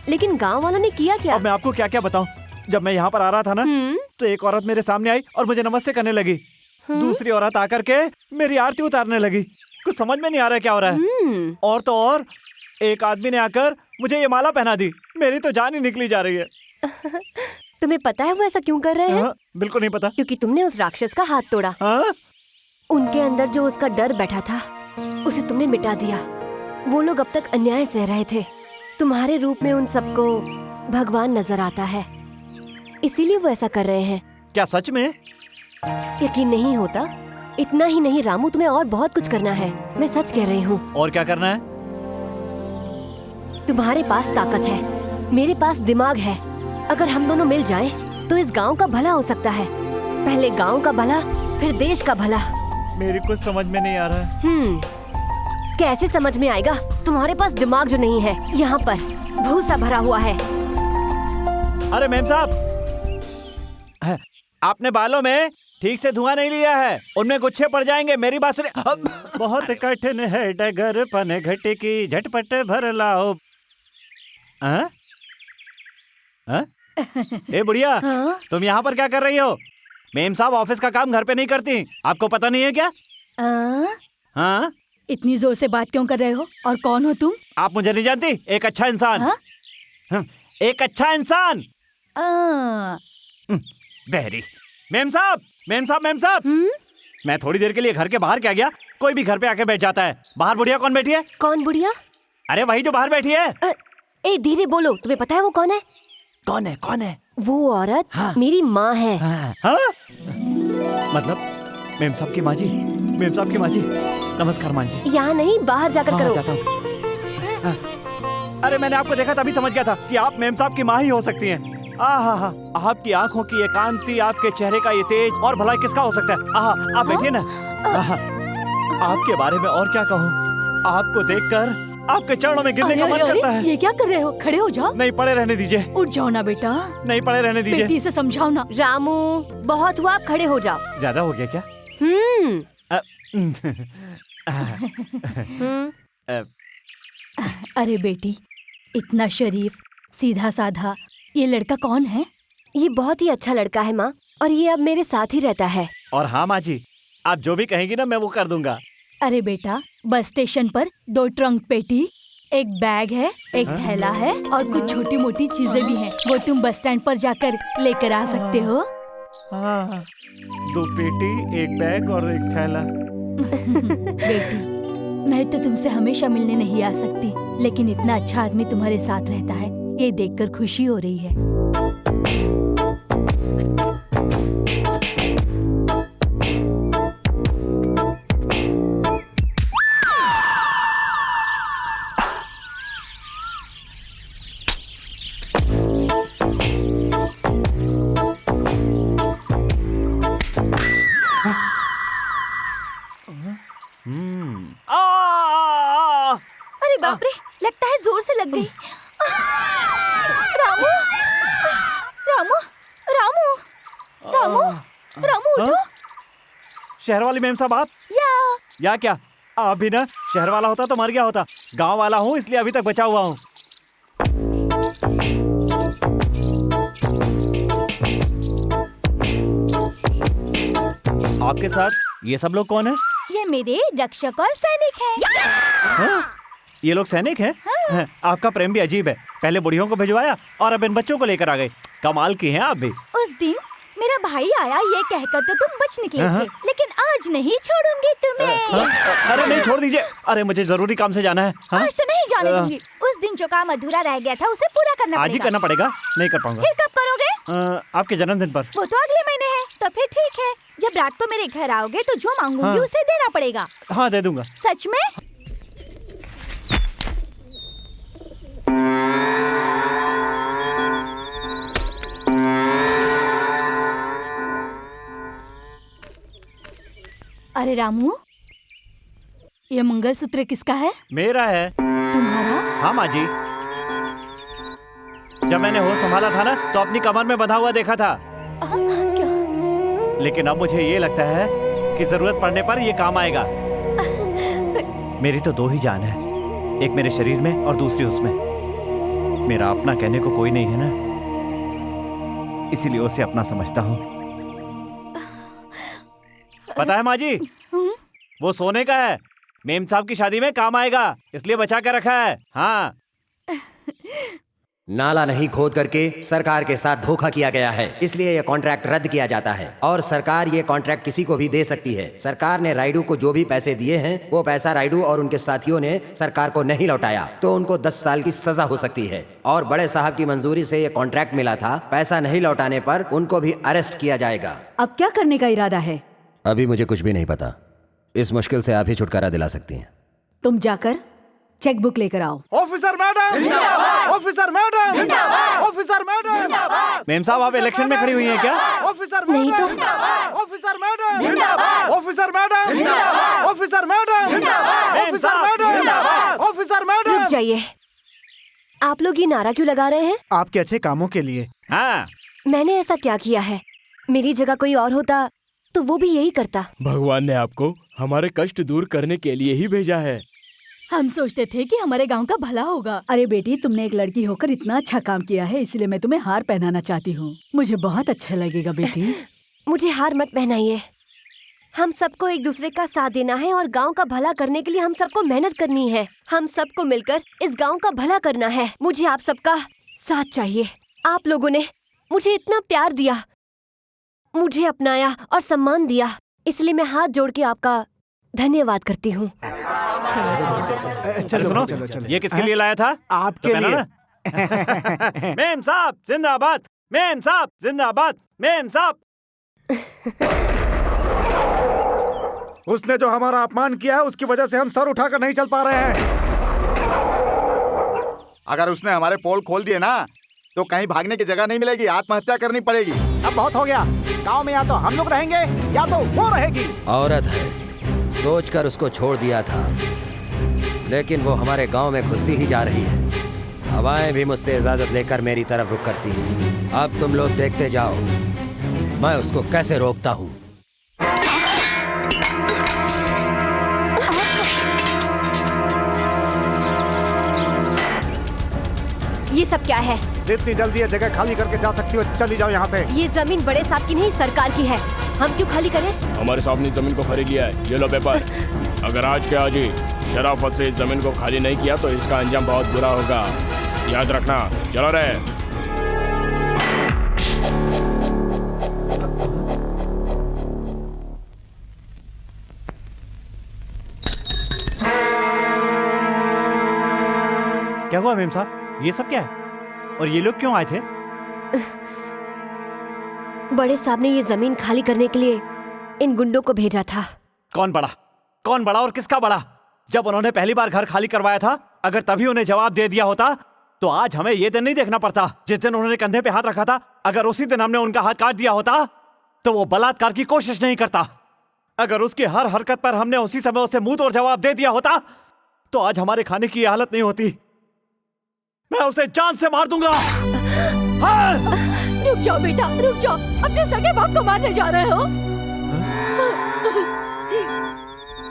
लेकिन गांव वालों ने किया क्या? अब मैं आपको क्या क्या बताऊं? जब मैं यहाँ पर आ रहा था ना, तो एक औरत मेरे सामने आई और मुझे नमस्ते करने लगी। दूसरी औरत आकर के मेरी आरती उतारने लगी। कुछ समझ में नहीं आ रहा है क्या हो रहा है। और तो और एक आदमी ने आकर मुझे ये माला पहना दी। मेरी तो जान ही निकली जा रही है। तुम्हें पता है वो ऐसा क्यों कर रहे हैं? बिल्कुल नहीं पता। क्योंकि तुमने उस राक्षस का हाथ तोड़ा। उनके अंदर जो उसका डर बैठा था, उसे तुमने मिटा दिया। वो लोग अब तक अन्याय सह रहे थे। तुम्हारे रूप में उन सबको भगवान नजर आता है, इसीलिए वो ऐसा कर रहे हैं। क्या सच में? यकीन नहीं होता? इतना ही नहीं रामू, तुम्हें और बहुत कुछ करना है। मैं सच कह रही हूँ। और क्या करना है? तुम्हारे पास ताकत है, मेरे पास दिमाग है। अगर हम दोनों मिल जाएं, तो इस गांव का भला हो सकता है। पहले गांव का भला, फिर देश का भला। मेरी कुछ समझ में नहीं आ रहा है। कैसे समझ में आएगा? तुम्हारे पास दिमाग जो नहीं है, यहाँ पर भूसा भरा हुआ है। अरे मेम साहब, आपने बालों में ठीक से धुआं नहीं लिया है, उनमें गुच्छे पड़ जाएंगे। मेरी बात सुनिए। बहुत कठिन है डगर पन घट की, झटपट भर लाओ। ए बुढ़िया, तुम यहाँ पर क्या कर रही हो? मेम साहब ऑफिस का काम घर पे नहीं करती, आपको पता नहीं है क्या? हाँ, इतनी जोर से बात क्यों कर रहे हो? और कौन हो तुम? आप मुझे नहीं जानती? एक अच्छा इंसान। एक अच्छा इंसान। बहरी। मेम साहब, मेम साहब, मेम साहब, मैं थोड़ी देर के लिए घर के बाहर क्या गया, कोई भी घर पे आके बैठ जाता है। बाहर बुढ़िया कौन बैठी है? कौन बुढ़िया? अरे वही जो बाहर बैठी है। ए धीरे बोलो, तुम्हें पता है वो कौन है? कौन है? कौन है? वो औरत मेरी माँ है। मतलब मेम साहब की माँ जी? मेम साहब की माँ जी, नमस्कार माँ जी। यहाँ नहीं, बाहर जाकर करो। जाता हूँ। अरे मैंने आपको देखा तभी समझ गया था कि आप मेम साहब की माँ ही हो सकती हैं। आहा, आपकी आंखों की ये कांति, आपके चेहरे का ये तेज, और भला किसका हो सकता है? आहा, आप बैठिए ना। आपके बारे में और क्या कहूँ? आपको देखकर आपके चरणों में गिरने का मन करता है। ये क्या कर रहे हो? खड़े हो जाओ। नहीं, पड़े रहने दीजिए। उठ जाओ ना बेटा। नहीं, पड़े रहने दीजिए। बेटी से समझाओ ना। रामू, बहुत हुआ, आप खड़े हो जाओ। ज्यादा हो गया क्या? अरे बेटी, इतना शरीफ, सीधा साधा, ये लड़का कौन है? ये बहुत ही अच्छा लड़का है माँ, और ये अब मेरे साथ ही रहता है। और हाँ माँ जी, आप जो भी कहेंगी ना मैं वो कर दूंगा। अरे बेटा, बस स्टेशन पर 2 ट्रंक पेटी, एक बैग है, एक थैला है, और कुछ छोटी मोटी चीजें भी हैं। वो तुम बस स्टैंड पर जाकर लेकर आ सकते हो। 2 पेटी, एक बैग और एक थैला। बेटी, मैं तो तुमसे हमेशा मिलने नहीं आ सकती, लेकिन इतना अच्छा आदमी तुम्हारे साथ रहता है, ये देखकर खुशी हो रही है। अरे बाप रे, लगता है जोर से लग गई। रामू, रामू, रामू, रामू, रामू उठो। शहर वाली मेम साहब आप? या क्या? आप भी ना, शहर वाला होता तो मर गया होता। गांव वाला हूँ इसलिए अभी तक बचा हुआ हूँ। आपके साथ ये सब लोग कौन है? ये मेरे रक्षक और सैनिक हैं। ये लोग सैनिक हैं? हाँ। आपका प्रेम भी अजीब है, पहले बुढ़ियों को भिजवाया और अब इन बच्चों को लेकर आ गए। कमाल की हैं आप भी। उस दिन मेरा भाई आया ये कहकर तो तुम बच निकले थे, लेकिन आज नहीं छोड़ूंगी तुम्हें। अरे नहीं, छोड़ दीजिए। अरे मुझे जरूरी काम से जाना है। आज तो नहीं जाने दूंगी। उस दिन जो काम अधूरा रह गया था उसे पूरा करना पड़ेगा। आज ही करना पड़ेगा, नहीं कर पाऊंगा। फिर कब करोगे? आपके जन्मदिन पर। वो तो अगले महीने है। तो फिर ठीक है, जब रात को मेरे घर आओगे तो जो मांगूंगी उसे देना पड़ेगा। हाँ, दे दूंगा। सच में? अरे रामू, ये मंगलसूत्र किसका है? मेरा है। तुम्हारा? हाँ माँ जी, जब मैंने होश संभाला था ना तो अपनी कमर में बंधा हुआ देखा था। क्या? लेकिन अब मुझे ये लगता है कि जरूरत पड़ने पर ये काम आएगा। मेरी तो 2 ही जान है, एक मेरे शरीर में और दूसरी उसमें। मेरा अपना कहने को कोई नहीं है ना, इसीलिए उसे अपना समझता हूँ। पता है माँ जी, वो सोने का है, मेम साहब की शादी में काम आएगा, इसलिए बचा कर रखा है। हाँ, नाला नहीं खोद करके सरकार के साथ धोखा किया गया है, इसलिए यह कॉन्ट्रैक्ट रद्द किया जाता है और सरकार ये कॉन्ट्रैक्ट किसी को भी दे सकती है। सरकार ने राइडू को जो भी पैसे दिए हैं वो पैसा राइडू और उनके साथियों ने सरकार को नहीं लौटाया तो उनको 10 साल की सजा हो सकती है। और बड़े साहब की मंजूरी से ये कॉन्ट्रैक्ट मिला था, पैसा नहीं लौटाने पर उनको भी अरेस्ट किया जाएगा। अब क्या करने का इरादा है? अभी मुझे कुछ भी नहीं पता, इस मुश्किल से आप ही छुटकारा दिला सकती हैं। तुम जाकर चेक बुक लेकर आओ। Officer madam, officer madam, officer madam. Ma'am साहब आप इलेक्शन में खड़ी हुई हैं क्या? ऑफिसर नहीं तो। Officer madam, officer madam, officer madam, officer madam, officer madam. रुक जाइए, आप लोग ये नारा क्यों लगा रहे हैं? आपके अच्छे कामों के लिए। हाँ, मैंने ऐसा क्या किया है? मेरी जगह कोई और होता तो वो भी यही करता। भगवान ने आपको हमारे कष्ट दूर करने के लिए ही भेजा है। हम सोचते थे कि हमारे गांव का भला होगा। अरे बेटी, तुमने एक लड़की होकर इतना अच्छा काम किया है, इसलिए मैं तुम्हें हार पहनाना चाहती हूँ। मुझे बहुत अच्छा लगेगा बेटी। मुझे हार मत पहनाइए। हम सबको एक दूसरे का साथ देना है और गांव का भला करने के लिए हम सबको मेहनत करनी है। हम सबको मिलकर इस गांव का भला करना है। मुझे आप सबका साथ चाहिए। आप लोगों ने मुझे इतना प्यार दिया, मुझे अपनाया और सम्मान दिया, इसलिए मैं हाथ जोड़ के आपका धन्यवाद करती हूँ। चलो सुनो, ये किसके लिए लाया था? आपके तो लिए। मेम साहब जिंदाबाद, मेम साहब जिंदाबाद, मेम साहब। उसने जो हमारा अपमान किया है उसकी वजह से हम सर उठाकर नहीं चल पा रहे हैं। अगर उसने हमारे पोल खोल दिए ना तो कहीं भागने की जगह नहीं मिलेगी, आत्महत्या करनी पड़ेगी। अब बहुत हो गया, गांव में या तो हम लोग रहेंगे या तो वो रहेगी। औरत है, सोचकर उसको छोड़ दिया था, लेकिन वो हमारे गांव में घुसती ही जा रही है। हवाएं भी मुझसे इजाजत लेकर मेरी तरफ रुख करती हैं। अब तुम लोग देखते जाओ मैं उसको कैसे रोकता हूँ। ये सब क्या है? जितनी जल्दी ये जगह खाली करके जा सकती हो चली जाओ यहाँ से। ये जमीन बड़े साहब की नहीं, सरकार की है। हम क्यों खाली करें? हमारे साहब ने जमीन को खरीद लिया है, ये लो पेपर। अगर आज के आज ही शराफत से इस जमीन को खाली नहीं किया तो इसका अंजाम बहुत बुरा होगा, याद रखना। चलो रे। क्या हुआ मेम साहब, ये सब क्या है और ये लोग क्यों आए थे? बड़े साहब ने ये जमीन खाली करने के लिए इन गुंडों को भेजा था। कौन बड़ा और किसका बड़ा? जब उन्होंने पहली बार घर खाली करवाया था, अगर तभी उन्हें जवाब दे दिया होता तो आज हमें ये दिन नहीं देखना पड़ता। जिस दिन उन्होंने कंधे पे हाथ रखा था, अगर उसी दिन हमने उनका हाथ काट दिया होता तो वो बलात्कार की कोशिश नहीं करता। अगर उसकी हर हरकत पर हमने उसी समय उसे मुंह तोड़ जवाब दे दिया होता तो आज हमारे खाने की हालत नहीं होती। मैं उसे जान से मार दूंगा। हाँ! रुक जाओ बेटा, रुक जाओ। अपने सगे बाप को मारने जा रहे हो?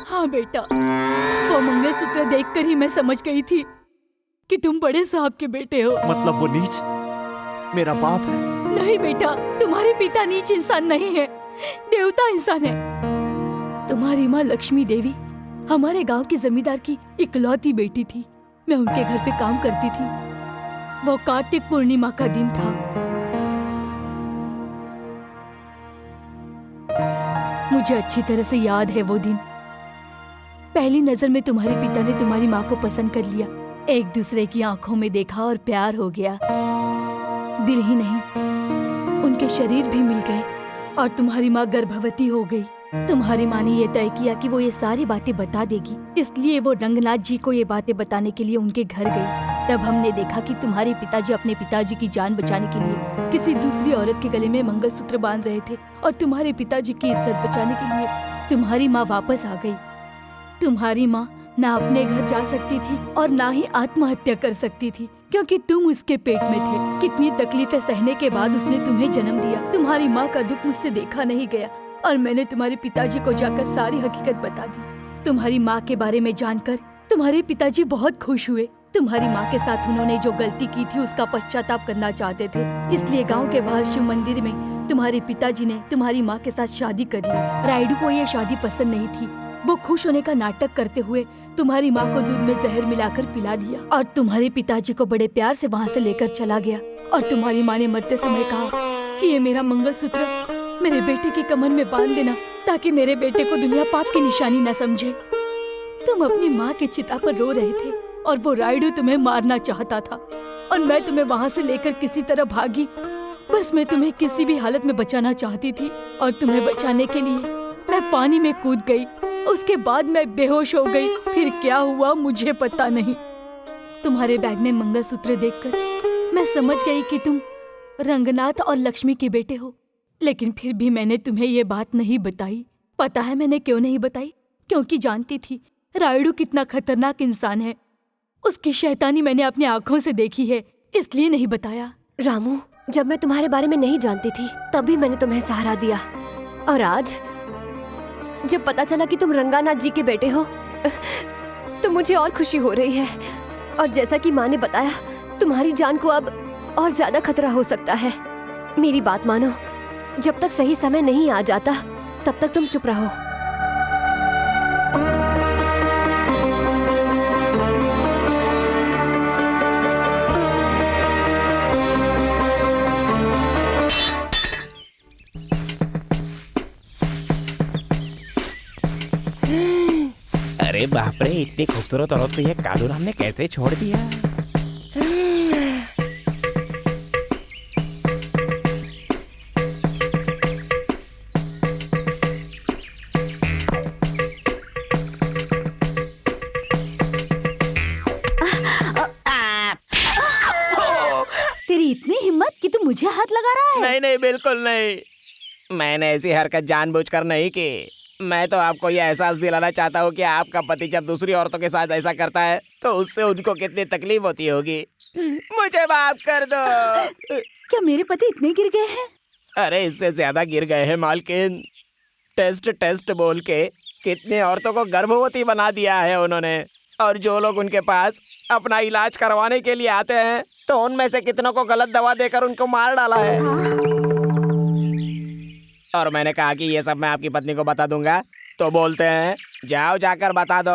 हाँ बेटा, वो मंगलसूत्र देखकर ही मैं समझ गई थी कि तुम बड़े साहब के बेटे हो। मतलब वो नीच मेरा बाप है? नहीं बेटा, तुम्हारे पिता नीच इंसान नहीं है, देवता इंसान है। तुम्हारी माँ लक्ष्मी देवी हमारे गांव के जमींदार की इकलौती बेटी थी। मैं उनके घर पे काम करती थी। वो कार्तिक पूर्णिमा का दिन था। मुझे अच्छी तरह से याद है वो दिन। पहली नजर में तुम्हारे पिता ने तुम्हारी माँ को पसंद कर लिया। एक दूसरे की आंखों में देखा और प्यार हो गया। दिल ही नहीं, उनके शरीर भी मिल गए और तुम्हारी माँ गर्भवती हो गई। तुम्हारी माँ ने ये तय किया कि वो ये सारी बातें बता देगी, इसलिए वो रंगनाथ जी को ये बातें बताने के लिए उनके घर गई। तब हमने देखा कि तुम्हारे पिताजी अपने पिताजी की जान बचाने के लिए किसी दूसरी औरत के गले में मंगलसूत्र बांध रहे थे और तुम्हारे पिताजी की इज्जत बचाने के लिए तुम्हारी माँ वापस आ गई। तुम्हारी माँ ना अपने घर जा सकती थी और ना ही आत्महत्या कर सकती थी, क्योंकि तुम उसके पेट में थे। कितनी तकलीफें सहने के बाद उसने तुम्हें जन्म दिया। तुम्हारी माँ का दुख मुझसे देखा नहीं गया और मैंने तुम्हारे पिताजी को जाकर सारी हकीकत बता दी। तुम्हारी माँ के बारे में जानकर तुम्हारे पिताजी बहुत खुश हुए। तुम्हारी माँ के साथ उन्होंने जो गलती की थी उसका पश्चाताप करना चाहते थे, इसलिए गांव के बाहर शिव मंदिर में तुम्हारे पिताजी ने तुम्हारी माँ के साथ शादी कर ली। रायडू को ये शादी पसंद नहीं थी। वो खुश होने का नाटक करते हुए तुम्हारी माँ को दूध में जहर मिलाकर पिला दिया और तुम्हारे पिताजी को बड़े प्यार से वहाँ से लेकर चला गया। और तुम्हारी माँ ने मरते समय कहा कि ये मेरा मंगलसूत्र मेरे बेटे की कमर में बांध देना, ताकि मेरे बेटे को दुनिया पाप की निशानी न समझे। तुम अपनी माँ की चिता पर रो रहे थे और वो रायडू तुम्हें मारना चाहता था और मैं तुम्हें वहाँ से लेकर किसी तरह भागी। बस मैं तुम्हें किसी भी हालत में बचाना चाहती थी और तुम्हें बचाने के लिए मैं पानी में कूद गई। उसके बाद मैं बेहोश हो गई। फिर क्या हुआ मुझे पता नहीं। तुम्हारे बैग में मंगलसूत्र देखकर मैं समझ गई कि तुम रंगनाथ और लक्ष्मी के बेटे हो, लेकिन फिर भी मैंने तुम्हें ये बात नहीं बताई। पता है मैंने क्यों नहीं बताई? क्योंकि जानती थी रायडू कितना खतरनाक इंसान है। उसकी शैतानी मैंने अपनी आंखों से देखी है, इसलिए नहीं बताया। रामू, जब मैं तुम्हारे बारे में नहीं जानती थी तभी मैंने तुम्हें सहारा दिया, और आज जब पता चला कि तुम रंगानाथ जी के बेटे हो तो मुझे और खुशी हो रही है। और जैसा कि माँ ने बताया, तुम्हारी जान को अब और ज्यादा खतरा हो सकता है। मेरी बात मानो, जब तक सही समय नहीं आ जाता तब तक तुम चुप रहो। अरे बाप रे, इतनी खूबसूरत औरत को ये कालू राम ने कैसे छोड़ दिया? तेरी इतनी हिम्मत कि तू मुझे हाथ लगा रहा है? नहीं नहीं, बिल्कुल नहीं। मैंने ऐसी हरकत जानबूझकर नहीं की। मैं तो आपको यह एहसास दिलाना चाहता हूँ कि आपका पति जब दूसरी औरतों के साथ ऐसा करता है तो उससे उनको कितनी तकलीफ होती होगी। मुझे माफ कर दो। क्या मेरे पति इतने गिर गए हैं? अरे इससे ज्यादा गिर गए हैं मालकिन। टेस्ट टेस्ट बोल के कितनी औरतों को गर्भवती बना दिया है उन्होंने। और जो लोग उनके पास अपना इलाज करवाने के लिए आते हैं तो उनमें से कितनों को गलत दवा देकर उनको मार डाला है। और मैंने कहा कि ये सब मैं आपकी पत्नी को बता दूंगा, तो बोलते हैं जाओ जाकर बता दो।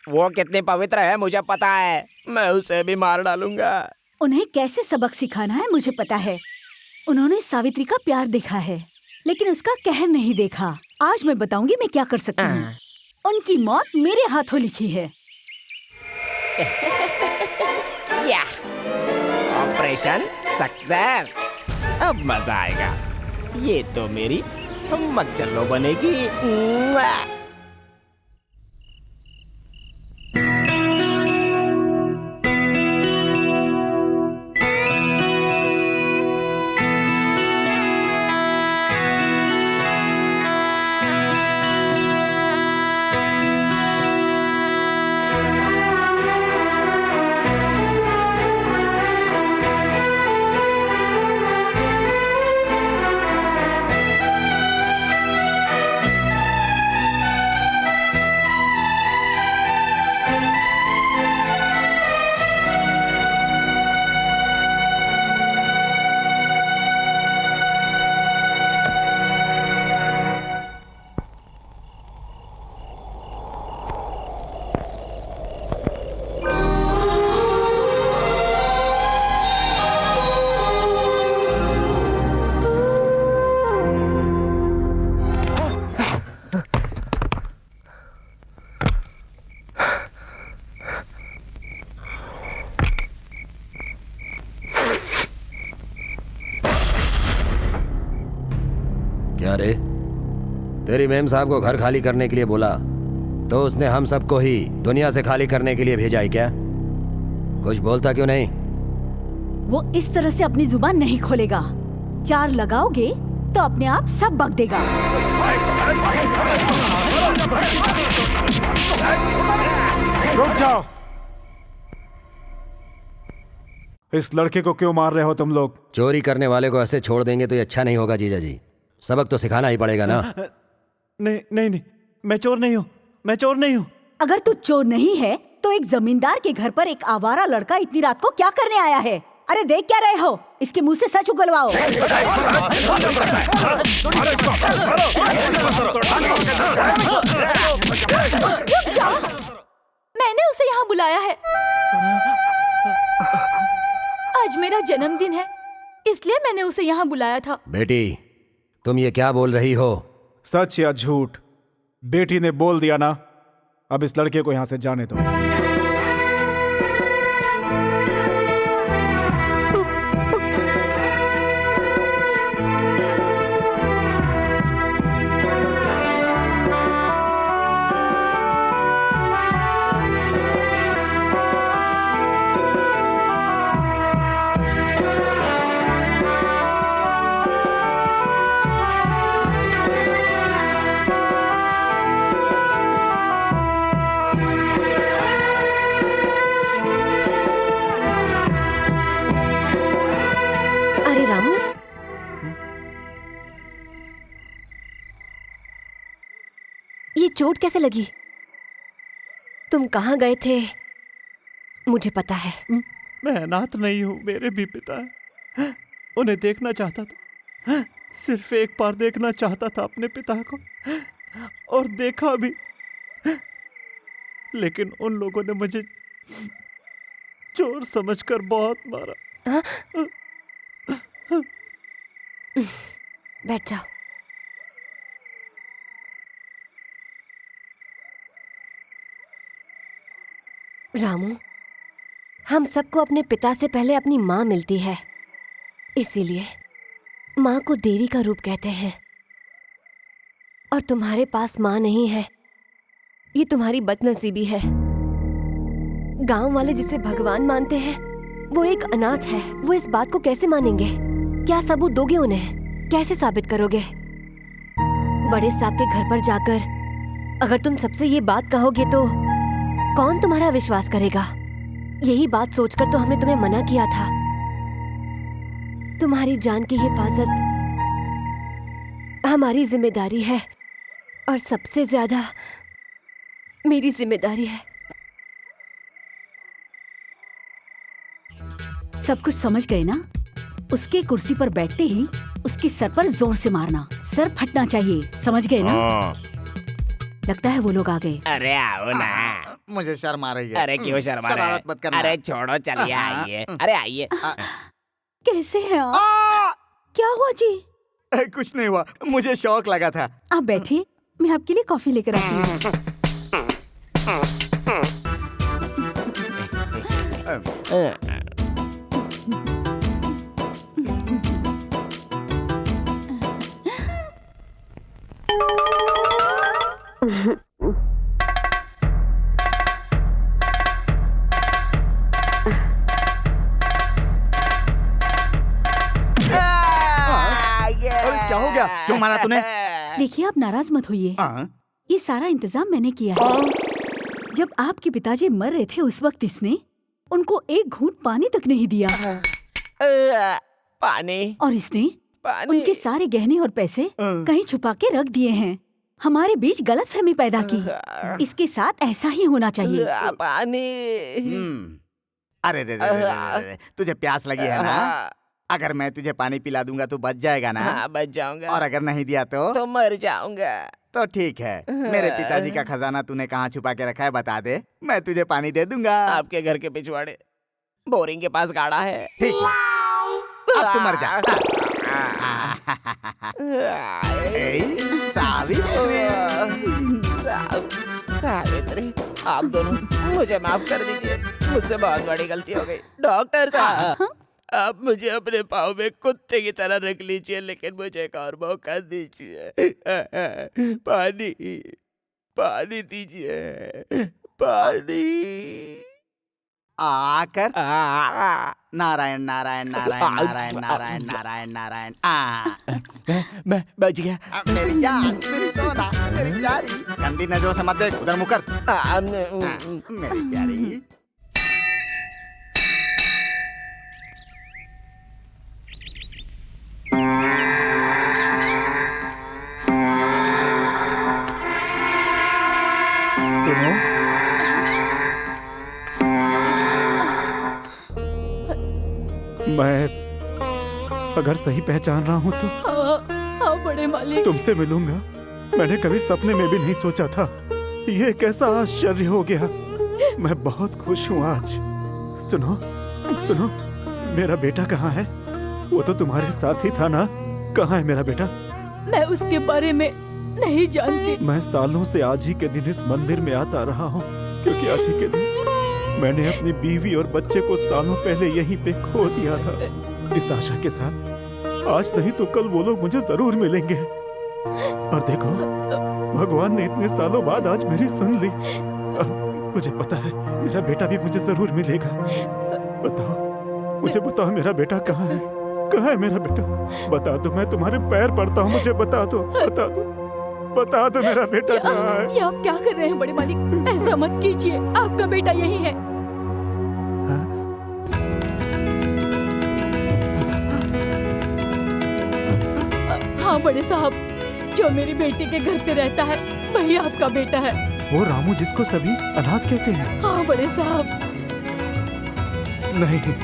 वो कितनी पवित्र है मुझे पता है, मैं उसे भी मार डालूंगा। उन्हें कैसे सबक सिखाना है मुझे पता है। उन्होंने सावित्री का प्यार देखा है लेकिन उसका कहर नहीं देखा। आज मैं बताऊंगी मैं क्या कर सकती हूँ। उनकी मौत मेरे हाथों लिखी है। Operation success. अब मजा आएगा। ये तो मेरी चम्मक चल्लो बनेगी। क्या रे, तेरी मेम साहब को घर खाली करने के लिए बोला तो उसने हम सबको ही दुनिया से खाली करने के लिए भेजा है क्या? कुछ बोलता क्यों नहीं? वो इस तरह से अपनी जुबान नहीं खोलेगा। 4 लगाओगे तो अपने आप सब बक देगा। रुक जाओ। इस लड़के को क्यों मार रहे हो तुम लोग? चोरी करने वाले को ऐसे छोड़ देंगे तो ये अच्छा नहीं होगा जीजा जी। सबक तो सिखाना ही पड़ेगा ना। नहीं नहीं नहीं, मैं चोर नहीं हूँ, मैं चोर नहीं हूँ। अगर तू चोर नहीं है तो एक जमींदार के घर पर एक आवारा लड़का इतनी रात को क्या करने आया है? अरे देख क्या रहे हो? इसके मुंह से सच उगलवाओ। रुक जाओ, मैंने उसे यहाँ बुलाया है। आज मेरा जन्मदिन है, इसलिए मैंने उसे यहाँ बुलाया था। बेटी, तुम ये क्या बोल रही हो? सच या झूठ? बेटी ने बोल दिया ना, अब इस लड़के को यहां से जाने दो। अरे रामू, ये चोट कैसे लगी? तुम कहाँ गए थे? मुझे पता है। मैं अनाथ नहीं हूँ, मेरे भी पिता हैं। उन्हें देखना चाहता था, सिर्फ एक बार देखना चाहता था अपने पिता को, और देखा भी। लेकिन उन लोगों ने मुझे चोर समझकर बहुत मारा। बैठ जाओ। रामू, हम सबको अपने पिता से पहले अपनी माँ मिलती है, इसीलिए माँ को देवी का रूप कहते हैं। और तुम्हारे पास माँ नहीं है, ये तुम्हारी बदनसीबी है। गांव वाले जिसे भगवान मानते हैं वो एक अनाथ है। वो इस बात को कैसे मानेंगे? क्या सबूत दोगे उन्हें? कैसे साबित करोगे? बड़े साहब के घर पर जाकर अगर तुम सबसे ये बात कहोगे तो कौन तुम्हारा विश्वास करेगा? यही बात सोचकर तो हमने तुम्हें मना किया था। तुम्हारी जान की हिफाजत हमारी जिम्मेदारी है, और सबसे ज्यादा मेरी जिम्मेदारी है। सब कुछ समझ गए ना? उसके कुर्सी पर बैठते ही उसके सर पर जोर से मारना, सर फटना चाहिए, समझ गए ना? लगता है वो लोग आ गए। अरे आओ ना। मुझे शर्म आ रही है। अरे क्यों शर्मा रहे? शरारत मत करना। अरे छोड़ो, चलिए आइए। अरे आइए। कैसे हैं आप? क्या हुआ जी? कुछ नहीं हुआ, मुझे शौक लगा था। आप बैठिए, मैं आपके लिए कॉफी लेकर आती हूँ। अरे क्या हो गया? क्यों मारा तूने? देखिए, आप नाराज मत होइए। ये सारा इंतजाम मैंने किया है। जब आपके पिताजी मर रहे थे उस वक्त इसने उनको एक घूंट पानी तक नहीं दिया। पानी? और इसने पानी? उनके सारे गहने और पैसे कहीं छुपा के रख दिए हैं। हमारे बीच गलतफहमी पैदा की। इसके साथ ऐसा ही होना चाहिए। पानी? अरे रे रे रे रे रे, तुझे प्यास लगी है ना? अगर मैं तुझे पानी पिला दूंगा तो बच जाएगा ना? हाँ, बच जाऊंगा। और अगर नहीं दिया तो मर जाऊंगा। तो ठीक है, मेरे पिताजी का खजाना तूने कहाँ छुपा के रखा है बता दे, मैं तुझे पानी दे दूंगा। आपके घर के पिछवाड़े बोरिंग के पास गाड़ा है। ठीक है, अब तू मर जा। सावित्री, आप दोनों मुझे माफ कर दीजिए, मुझसे बहुत बड़ी गलती हो गई। डॉक्टर साहब, आप मुझे अपने पाँव में कुत्ते की तरह रख लीजिए, लेकिन मुझे एक और मौका दीजिए। पानी, पानी दीजिए, पानी। आकर नारायण नारायण नारायण नारायण नारायण नारायण नारायण। मैं बच गया। मेरी जान, मेरी सोना, मेरी प्यारी, गंदी नजरों से मत देख, उधर मुकर। मेरी प्यारी। सुनो, मैं अगर सही पहचान रहा हूँ तो हाँ बड़े मालिक। तुमसे मिलूंगा। मैंने कभी सपने में भी नहीं सोचा था। ये कैसा आश्चर्य हो गया। मैं बहुत खुश हूँ आज। सुनो सुनो, मेरा बेटा कहाँ है? वो तो तुम्हारे साथ ही था ना? कहाँ है मेरा बेटा? मैं उसके बारे में नहीं जानती। मैं सालों से आज ही के दिन इस मंदिर में आता रहा हूँ, क्योंकि आज ही के दिन मैंने अपनी बीवी और बच्चे को सालों पहले यहीं पे खो दिया था। इस आशा के साथ आज नहीं तो कल वो लोग मुझे जरूर मिलेंगे। और देखो, भगवान ने इतने सालों बाद आज मेरी सुन ली। मुझे पता है मेरा बेटा भी मुझे जरूर मिलेगा। बताओ, मुझे बताओ मेरा बेटा कहाँ है? कहाँ है मेरा बेटा? बता दो, मैं तुम्हारे पैर पड़ता हूँ, मुझे बता दो, बता दो, बता दो मेरा बेटा कहाँ है? ये आप क्या कर रहे हैं बड़े मालिक? ऐसा मत कीजिए, आपका बेटा यही है। हाँ बड़े साहब, जो मेरी बेटी के घर पे रहता है वही आपका बेटा है। वो रामू जिसको सभी अनाथ कहते हैं? हाँ बड़े साहब। नहीं,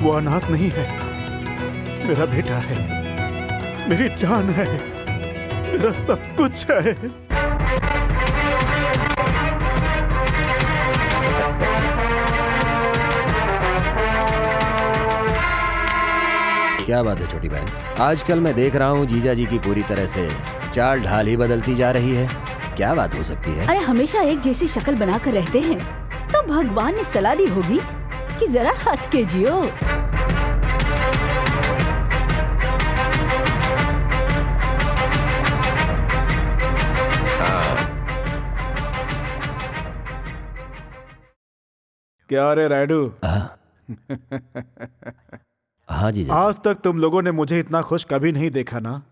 वो अनाथ नहीं है, मेरा बेटा है, मेरी जान है, मेरा सब कुछ है। क्या बात है छोटी बहन? आजकल मैं देख रहा हूँ जीजा जी की पूरी तरह से चाल ढाल ही बदलती जा रही है। क्या बात हो सकती है? अरे हमेशा एक जैसी शक्ल बनाकर रहते हैं तो भगवान ने सलाह दी होगी कि जरा हंस के जियो। क्या रे रायडू? हाँ जीजा। आज तक तुम लोगों ने मुझे इतना खुश कभी नहीं देखा ना।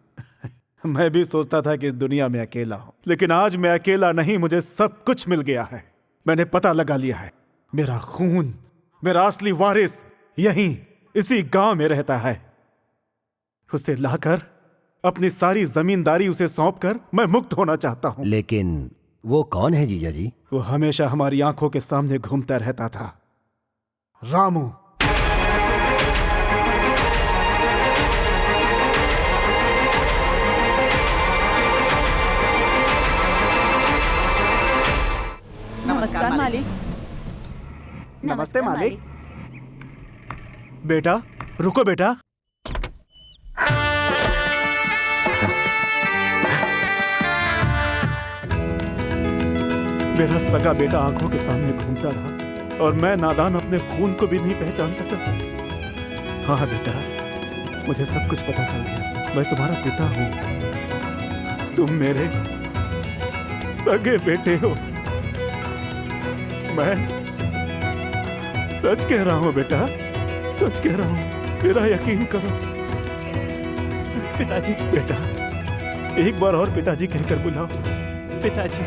मैं भी सोचता था कि इस दुनिया में अकेला हूं, लेकिन आज मैं अकेला नहीं, मुझे सब कुछ मिल गया है। मैंने पता लगा लिया है, मेरा खून, मेरा असली वारिस यहीं इसी गांव में रहता है। उसे लाकर अपनी सारी जमींदारी उसे सौंपकर मैं मुक्त होना चाहता हूं। लेकिन वो कौन है जीजा जी? वो हमेशा हमारी आंखों के सामने घूमता रहता था, रामू। नमस्कार मालिक। नमस्ते मालिक। बेटा रुको बेटा। मेरा सगा बेटा आंखों के सामने घूमता रहा और मैं नादान अपने खून को भी नहीं पहचान सका। हाँ बेटा, मुझे सब कुछ पता चल गया। मैं तुम्हारा पिता हूं, तुम मेरे सगे बेटे हो। मैं सच कह रहा हूं बेटा, सच कह रहा हूं, मेरा यकीन करो। पिताजी। बेटा एक बार और पिताजी कहकर बुलाओ। पिताजी।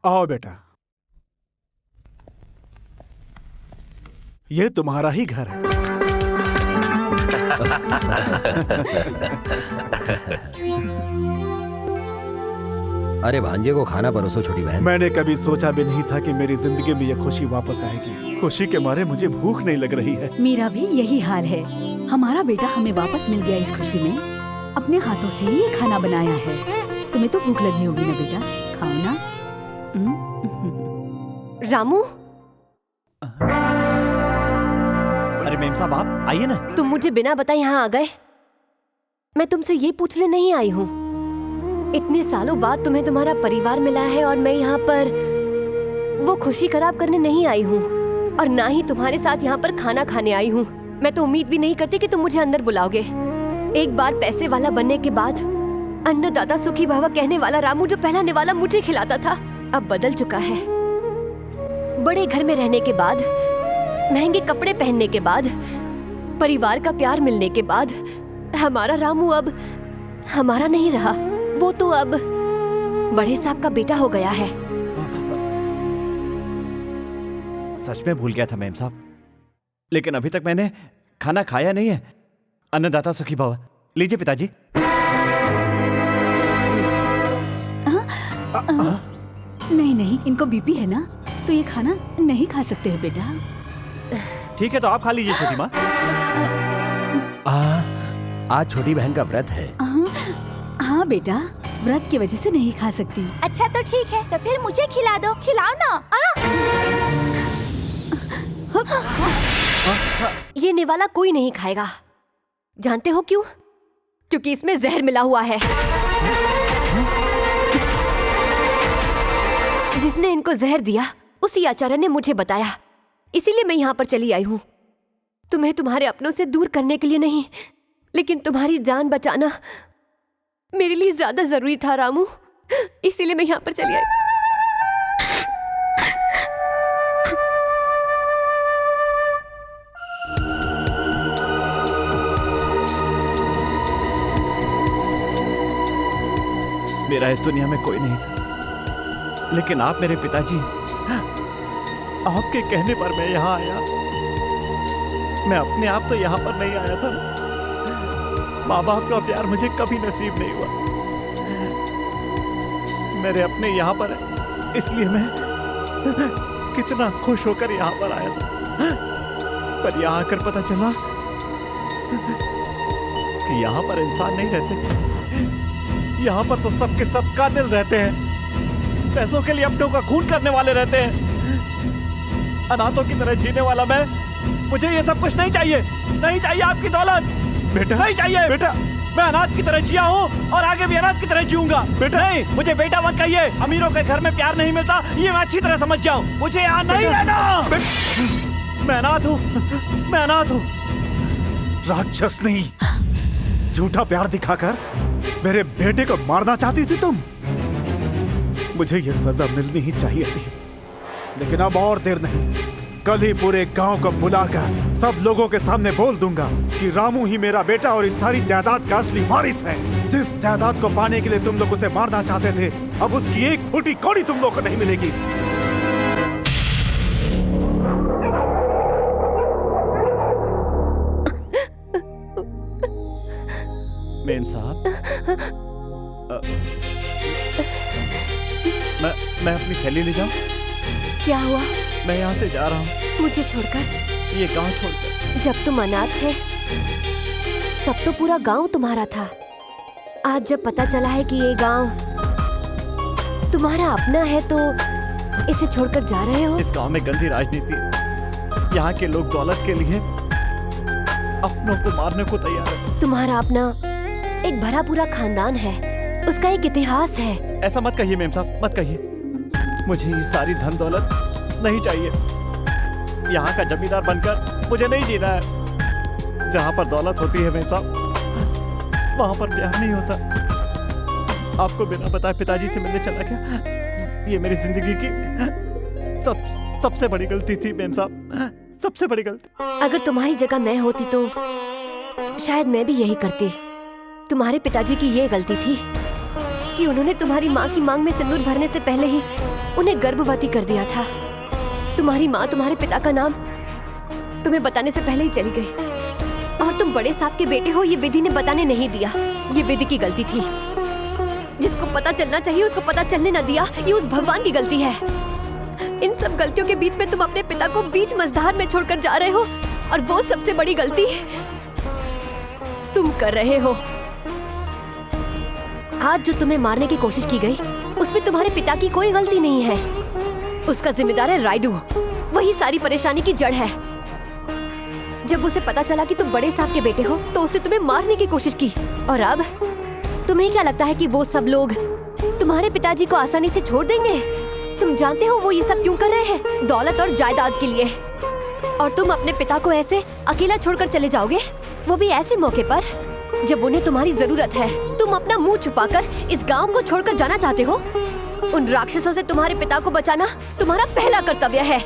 आओ बेटा, ये तुम्हारा ही घर है। अरे भांजे को खाना परोसो छोटी बहन। मैंने कभी सोचा भी नहीं था कि मेरी जिंदगी में ये खुशी वापस आएगी। खुशी के मारे मुझे भूख नहीं लग रही है। मेरा भी यही हाल है। हमारा बेटा हमें वापस मिल गया इस खुशी में। अपने हाथों से ही ये खाना बनाया है। तुम्हें तो भूख लगी होगी ना बेटा, खाओ ना। रामू, अरे मेम साहब आप आइए ना। तुम मुझे बिना बताए यहाँ आ गए। मैं तुमसे ये पूछने नहीं आई हूँ। इतने सालों बाद तुम्हें तुम्हारा परिवार मिला है और मैं यहाँ पर वो खुशी खराब करने नहीं आई हूँ और ना ही तुम्हारे साथ यहाँ पर खाना खाने आई हूँ। मैं तो उम्मीद भी नहीं करती कि तुम मुझे अंदर बुलाओगे। एक बार पैसे वाला बनने के बाद अन्नदाता सुखी भव कहने वाला रामू जो पहला निवाला मुझे खिलाता था, अब बदल चुका है। बड़े घर में रहने के बाद, महंगे कपड़े पहनने के बाद, परिवार का प्यार मिलने के बाद हमारा रामू अब हमारा नहीं रहा। वो तो अब बड़े साहब का बेटा हो गया है। सच में भूल गया था मेम साहब, लेकिन अभी तक मैंने खाना खाया नहीं है। अन्नदाता सुखी भव। लीजिए पिताजी। नहीं नहीं, इनको बीपी है ना, तो ये खाना नहीं खा सकते हैं बेटा। ठीक है, तो आप खा लीजिए छोटी माँ। आज छोटी बहन का व्रत है। हाँ बेटा, व्रत की वजह से नहीं खा सकती। अच्छा तो ठीक है, तो फिर मुझे खिला दो, खिलाओ ना। ये निवाला कोई नहीं खाएगा। जानते हो क्यों? क्योंकि इसमें जहर मिला हुआ है। जिसने इनको जहर दिया उसी आचार्य ने मुझे बताया, इसीलिए मैं यहाँ पर चली आई हूँ। तुम्हें तुम्हारे अपनों से दूर करने के लिए नहीं, लेकिन तुम्हारी जान बचाना मेरे लिए ज्यादा जरूरी था रामू, इसीलिए मैं यहाँ पर चली आई। मेरा इस दुनिया में कोई नहीं था, लेकिन आप मेरे पिताजी, आपके कहने पर मैं यहाँ आया। मैं अपने आप तो यहाँ पर नहीं आया था। माँ बाप का प्यार मुझे कभी नसीब नहीं हुआ। मेरे अपने यहाँ पर है, इसलिए मैं कितना खुश होकर यहाँ पर आया था। पर यहाँ आकर पता चला कि यहाँ पर इंसान नहीं रहते। यहाँ पर तो सबके सब कातिल रहते हैं, पैसों के लिए अपनों का खून करने वाले रहते हैं। अनाथों की तरह जीने वाला मैं, मुझे ये सब कुछ नहीं चाहिए। नहीं चाहिए आपकी दौलत बेटा, नहीं चाहिए बेटा। मैं अनाथ की तरह जिया हूँ और आगे भी अनाथ की तरह जीऊंगा। बेटा नहीं, मुझे बेटा मत कहिए। अमीरों के घर में प्यार नहीं मिलता, ये मैं अच्छी तरह समझ गया हूँ। मुझे यहाँ नहीं रहना। मैं अनाथ हूँ, मैं अनाथ हूँ। राक्षस नहीं, झूठा प्यार दिखाकर मेरे बेटे को मारना चाहती थी तुम। मुझे ये सजा मिलनी ही चाहिए थी, लेकिन अब और देर नहीं। कल ही पूरे गांव को बुलाकर सब लोगों के सामने बोल दूंगा कि रामू ही मेरा बेटा और इस सारी जायदाद का असली वारिस है। जिस जायदाद को पाने के लिए तुम लोग उसे मारना चाहते थे, अब उसकी एक फूटी कौड़ी तुम लोग को नहीं मिलेगी। मेम साहब, मैं अपनी थैली ले जाऊं? क्या हुआ? मैं यहाँ से जा रहा हूँ। मुझे छोड़कर? ये गांव छोड़कर। जब तुम अनाथ थे तब तो पूरा गांव तुम्हारा था। आज जब पता चला है कि ये गांव तुम्हारा अपना है तो इसे छोड़कर जा रहे हो? इस गांव में गंदी राजनीति है। यहाँ के लोग दौलत के लिए अपनों को मारने को तैयार है। तुम्हारा अपना एक भरा पूरा खानदान है, उसका एक इतिहास है। ऐसा मत कहिए मेम साहब, मत कहिए। मुझे ये सारी धन दौलत नहीं चाहिए। यहाँ का जमींदार बनकर मुझे नहीं जीना है। जहाँ पर दौलत होती है मेम साहब, वहाँ पर प्यार नहीं होता। आपको बिना बताए पिताजी से मिलने चला गया। ये मेरी जिंदगी की सबसे बड़ी गलती थी मेम साहब, सबसे बड़ी गलती। अगर तुम्हारी जगह मैं होती तो शायद मैं भी यही करती। तुम्हारे पिताजी की ये गलती थी कि उन्होंने तुम्हारी माँ की मांग में सिंदूर भरने से पहले ही उन्हें गर्भवती कर दिया था। तुम्हारी माँ तुम्हारे पिता का नाम तुम्हें बताने से पहले ही चली गई, और तुम बड़े साहब के बेटे हो ये विधि ने बताने नहीं दिया। ये विधि की गलती थी। जिसको पता चलना चाहिए उसको पता चलने न दिया, ये उस भगवान की गलती है। इन सब गलतियों के बीच में तुम अपने पिता को बीच मझधार में छोड़कर जा रहे हो, और वो सबसे बड़ी गलती तुम कर रहे हो। आज जो तुम्हें मारने की कोशिश की गई उसमें तुम्हारे पिता की कोई गलती नहीं है। उसका जिम्मेदार है रायडू, वही सारी परेशानी की जड़ है। जब उसे पता चला कि तुम बड़े साहब के बेटे हो तो उसने तुम्हें मारने की कोशिश की, और अब तुम्हें क्या लगता है कि वो सब लोग तुम्हारे पिताजी को आसानी से छोड़ देंगे? तुम जानते हो वो ये सब क्यों कर रहे हैं? दौलत और जायदाद के लिए। और तुम अपने पिता को ऐसे अकेला छोड़कर चले जाओगे, वो भी ऐसे मौके पर जब उन्हें तुम्हारी जरूरत है। तुम अपना मुंह छुपाकर इस गांव को छोड़कर जाना चाहते हो? उन राक्षसों से तुम्हारे पिता को बचाना तुम्हारा पहला कर्तव्य है।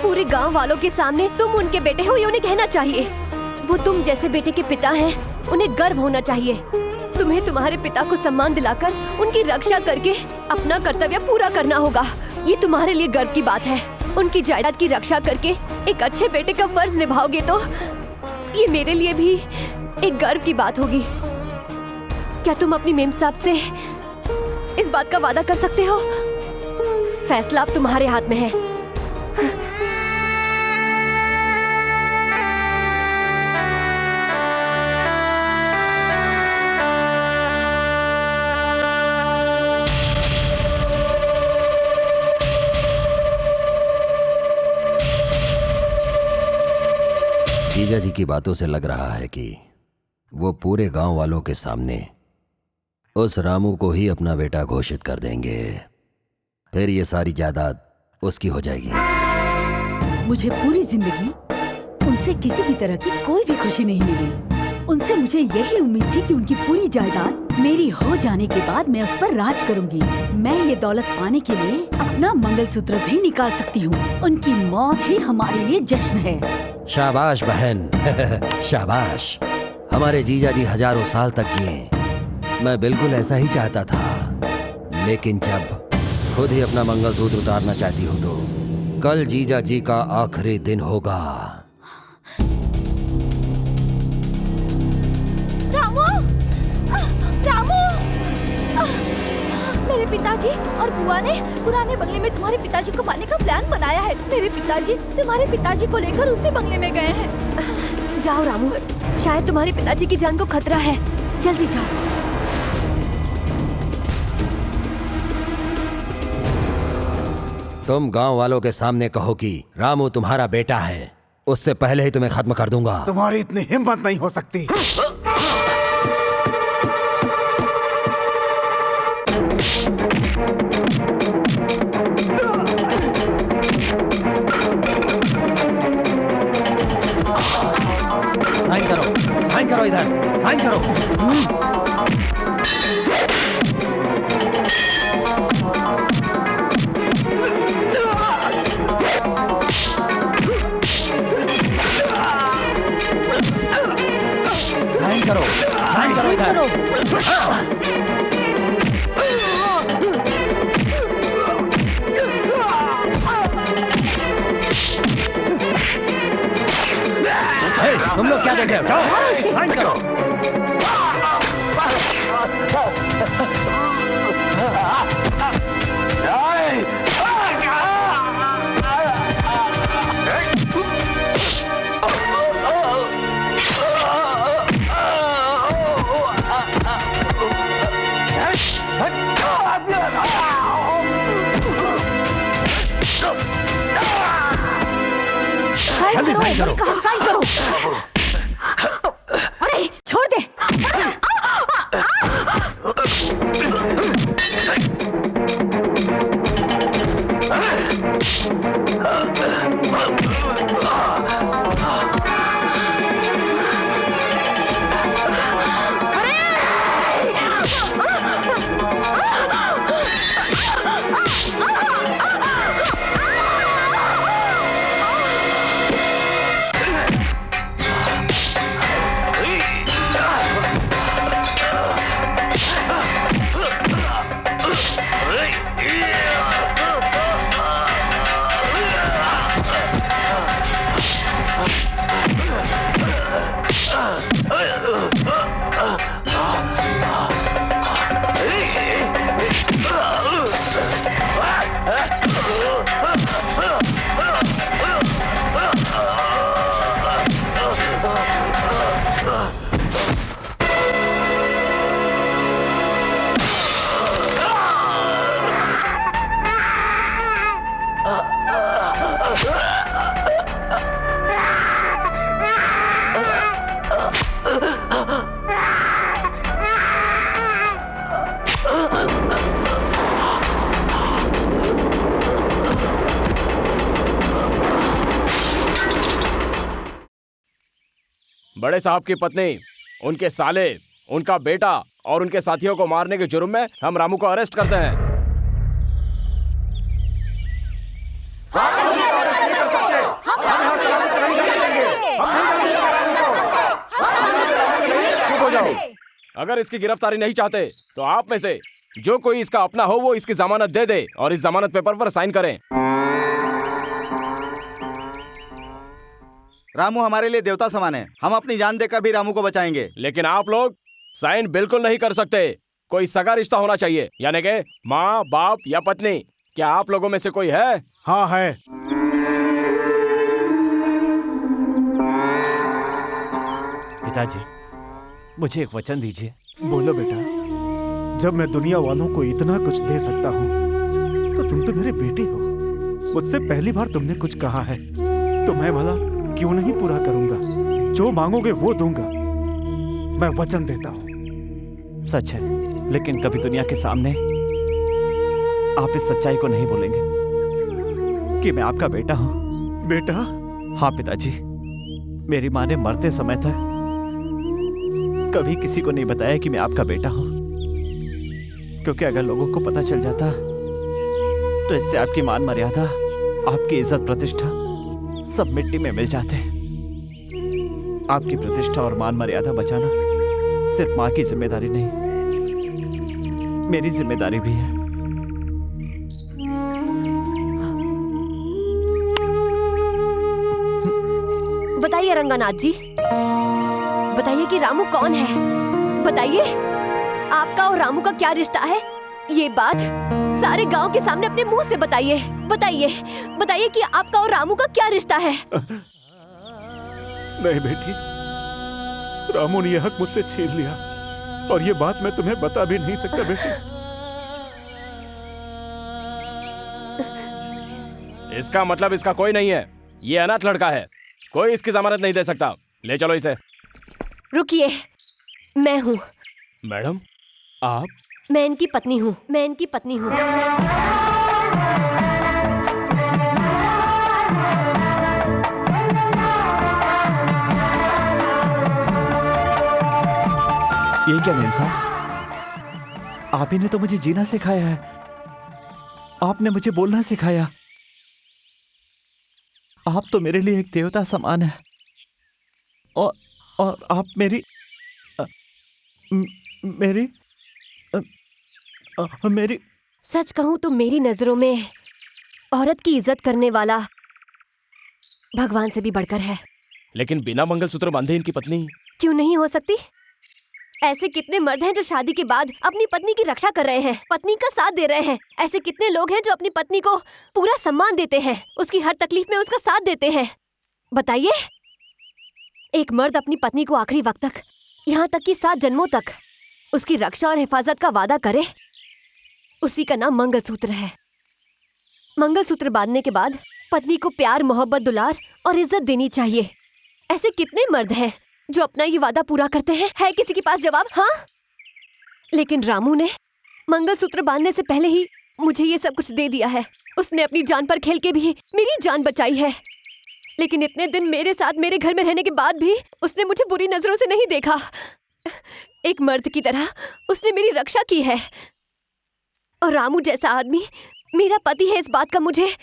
पूरे गांव वालों के सामने तुम उनके बेटे हो, ये उन्हें कहना चाहिए। वो तुम जैसे बेटे के पिता हैं, उन्हें गर्व होना चाहिए। तुम्हें तुम्हारे पिता को सम्मान दिलाकर उनकी रक्षा करके अपना कर्तव्य पूरा करना होगा। ये तुम्हारे लिए गर्व की बात है। उनकी जायदाद की रक्षा करके एक अच्छे बेटे का फर्ज निभाओगे तो ये मेरे लिए भी एक गर्व की बात होगी। क्या तुम अपनी मेम साहब से इस बात का वादा कर सकते हो? फैसला अब तुम्हारे हाथ में है। जीजा जी की बातों से लग रहा है कि वो पूरे गांव वालों के सामने उस रामू को ही अपना बेटा घोषित कर देंगे। फिर ये सारी जायदाद उसकी हो जाएगी। मुझे पूरी जिंदगी उनसे किसी भी तरह की कोई भी खुशी नहीं मिली। उनसे मुझे यही उम्मीद थी कि उनकी पूरी जायदाद मेरी हो जाने के बाद मैं उस पर राज करूंगी। मैं ये दौलत पाने के लिए अपना मंगलसूत्र भी निकाल सकती हूँ। उनकी मौत ही हमारे लिए जश्न है। शाबाश बहन शाबाश। हमारे जीजा जी हजारों साल तक जिए। मैं बिल्कुल ऐसा ही चाहता था, लेकिन जब खुद ही अपना मंगलसूत्र उतारना चाहती हो तो कल जीजा जी का आखिरी दिन होगा। रामू! रामू! मेरे पिताजी और बुआ ने पुराने बंगले में तुम्हारे पिताजी को मारने का प्लान बनाया है। मेरे पिताजी तुम्हारे पिताजी को लेकर उसी बंगले में गए हैं। जाओ रामू, शायद तुम्हारे पिताजी की जान को खतरा है। जल्दी जाओ। तुम गांव वालों के सामने कहो कि रामू तुम्हारा बेटा है, उससे पहले ही तुम्हें खत्म कर दूंगा। तुम्हारी इतनी हिम्मत नहीं हो सकती। साइन करो इधर, साइन करो। साइन करो इधर। तुम लोग क्या देख रहे हो? जाओ साइन करो। जल्दी साइन करो। कहा साइन करो। छोड़ दे। बड़े साहब की पत्नी, उनके साले, उनका बेटा और उनके साथियों को मारने के जुर्म में हम रामू को अरेस्ट करते हैं। चुप हो जाओ। अगर इसकी गिरफ्तारी नहीं चाहते तो आप में से जो कोई इसका अपना हो वो इसकी जमानत दे दे और इस जमानत पेपर पर साइन करें। रामू हमारे लिए देवता समान है, हम अपनी जान देकर भी रामू को बचाएंगे। लेकिन आप लोग साइन बिल्कुल नहीं कर सकते। कोई सगा रिश्ता होना चाहिए, यानी कि माँ, बाप या पत्नी। क्या आप लोगों में से कोई है? हाँ है। पिताजी, मुझे एक वचन दीजिए। बोलो बेटा। जब मैं दुनिया वालों को इतना कुछ दे सकता हूँ तो तुम तो मेरे बेटे हो। मुझसे पहली बार तुमने कुछ कहा है तो मैं भला क्यों नहीं पूरा करूंगा। जो मांगोगे वो दूंगा, मैं वचन देता हूँ। सच है, लेकिन कभी दुनिया के सामने आप इस सच्चाई को नहीं बोलेंगे कि मैं आपका बेटा हूँ। बेटा? हाँ पिताजी, मेरी माँ ने मरते समय तक कभी किसी को नहीं बताया कि मैं आपका बेटा हूँ, क्योंकि अगर लोगों को पता चल जाता तो इससे आपकी मान मर्यादा, आपकी इज्जत प्रतिष्ठा सब मिट्टी में मिल जाते हैं। आपकी प्रतिष्ठा और मान मर्यादा बचाना सिर्फ माँ की जिम्मेदारी नहीं, मेरी जिम्मेदारी भी है। बताइए रंगानाथ जी, बताइए कि रामू कौन है। बताइए आपका और रामू का क्या रिश्ता है। ये बात सारे गांव के सामने अपने मुंह से बताइए। बताइए बताइए कि आपका और रामू का क्या रिश्ता है। नहीं बेटी, रामू ने यह हक मुझसे छीन लिया और ये बात मैं तुम्हें बता भी नहीं सकता बेटी। इसका मतलब इसका कोई नहीं है, ये अनाथ लड़का है, कोई इसकी जमानत नहीं दे सकता। ले चलो इसे। रुकिए, मैं हूँ। मैडम आप? मैं इनकी पत्नी हूँ, मैं इनकी पत्नी हूँ। ये क्या मेम साहब, आप ही ने तो मुझे जीना सिखाया है, आपने मुझे बोलना सिखाया। आप तो मेरे लिए एक देवता समान है और आप मेरी सच कहूँ तो मेरी नजरों में औरत की इज्जत करने वाला भगवान से भी बढ़कर है। लेकिन बिना मंगलसूत्र बांधे इनकी पत्नी क्यों नहीं हो सकती? ऐसे कितने मर्द हैं जो शादी के बाद अपनी पत्नी की रक्षा कर रहे हैं, पत्नी का साथ दे रहे हैं। ऐसे कितने लोग हैं जो अपनी पत्नी को पूरा सम्मान देते हैं, उसकी हर तकलीफ में उसका साथ देते हैं। बताइए, एक मर्द अपनी पत्नी को आखिरी वक्त तक, यहाँ तक कि 7 जन्मों तक उसकी रक्षा और हिफाजत का वादा करे, उसी का नाम मंगलसूत्र है। मंगलसूत्र बांधने के बाद पत्नी को प्यार, मोहब्बत, दुलार और इज्जत देनी चाहिए। ऐसे कितने मर्द हैं जो अपना ये वादा पूरा करते हैं? है किसी के पास जवाब? हाँ? लेकिन रामू ने मंगलसूत्र बांधने से पहले ही मुझे ये सब कुछ दे दिया है। उसने अपनी जान पर खेल के भी मेरी जान बचाई है। लेकिन इतने दिन मेरे साथ मेरे घर में रहने के बाद भी उसने मुझे बुरी नजरों से नहीं देखा। एक मर्द की तरह उसने मेरी रक्षा की है। और रामू जैसा आदमी मेरा पति है, इस बात का मुझे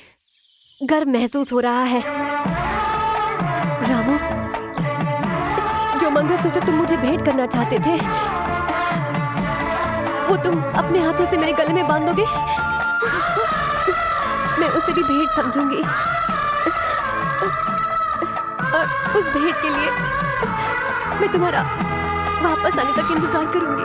गर्व महसूस हो रहा है। रामू, जो मंगलसूत्र तुम मुझे भेंट करना चाहते थे, वो तुम अपने हाथों से मेरे गले में बांधोगे? मैं उसे भी भेंट समझूंगी और उस भेंट के लिए मैं तुम्हारा वापस आने तक इंतजार करूंगी।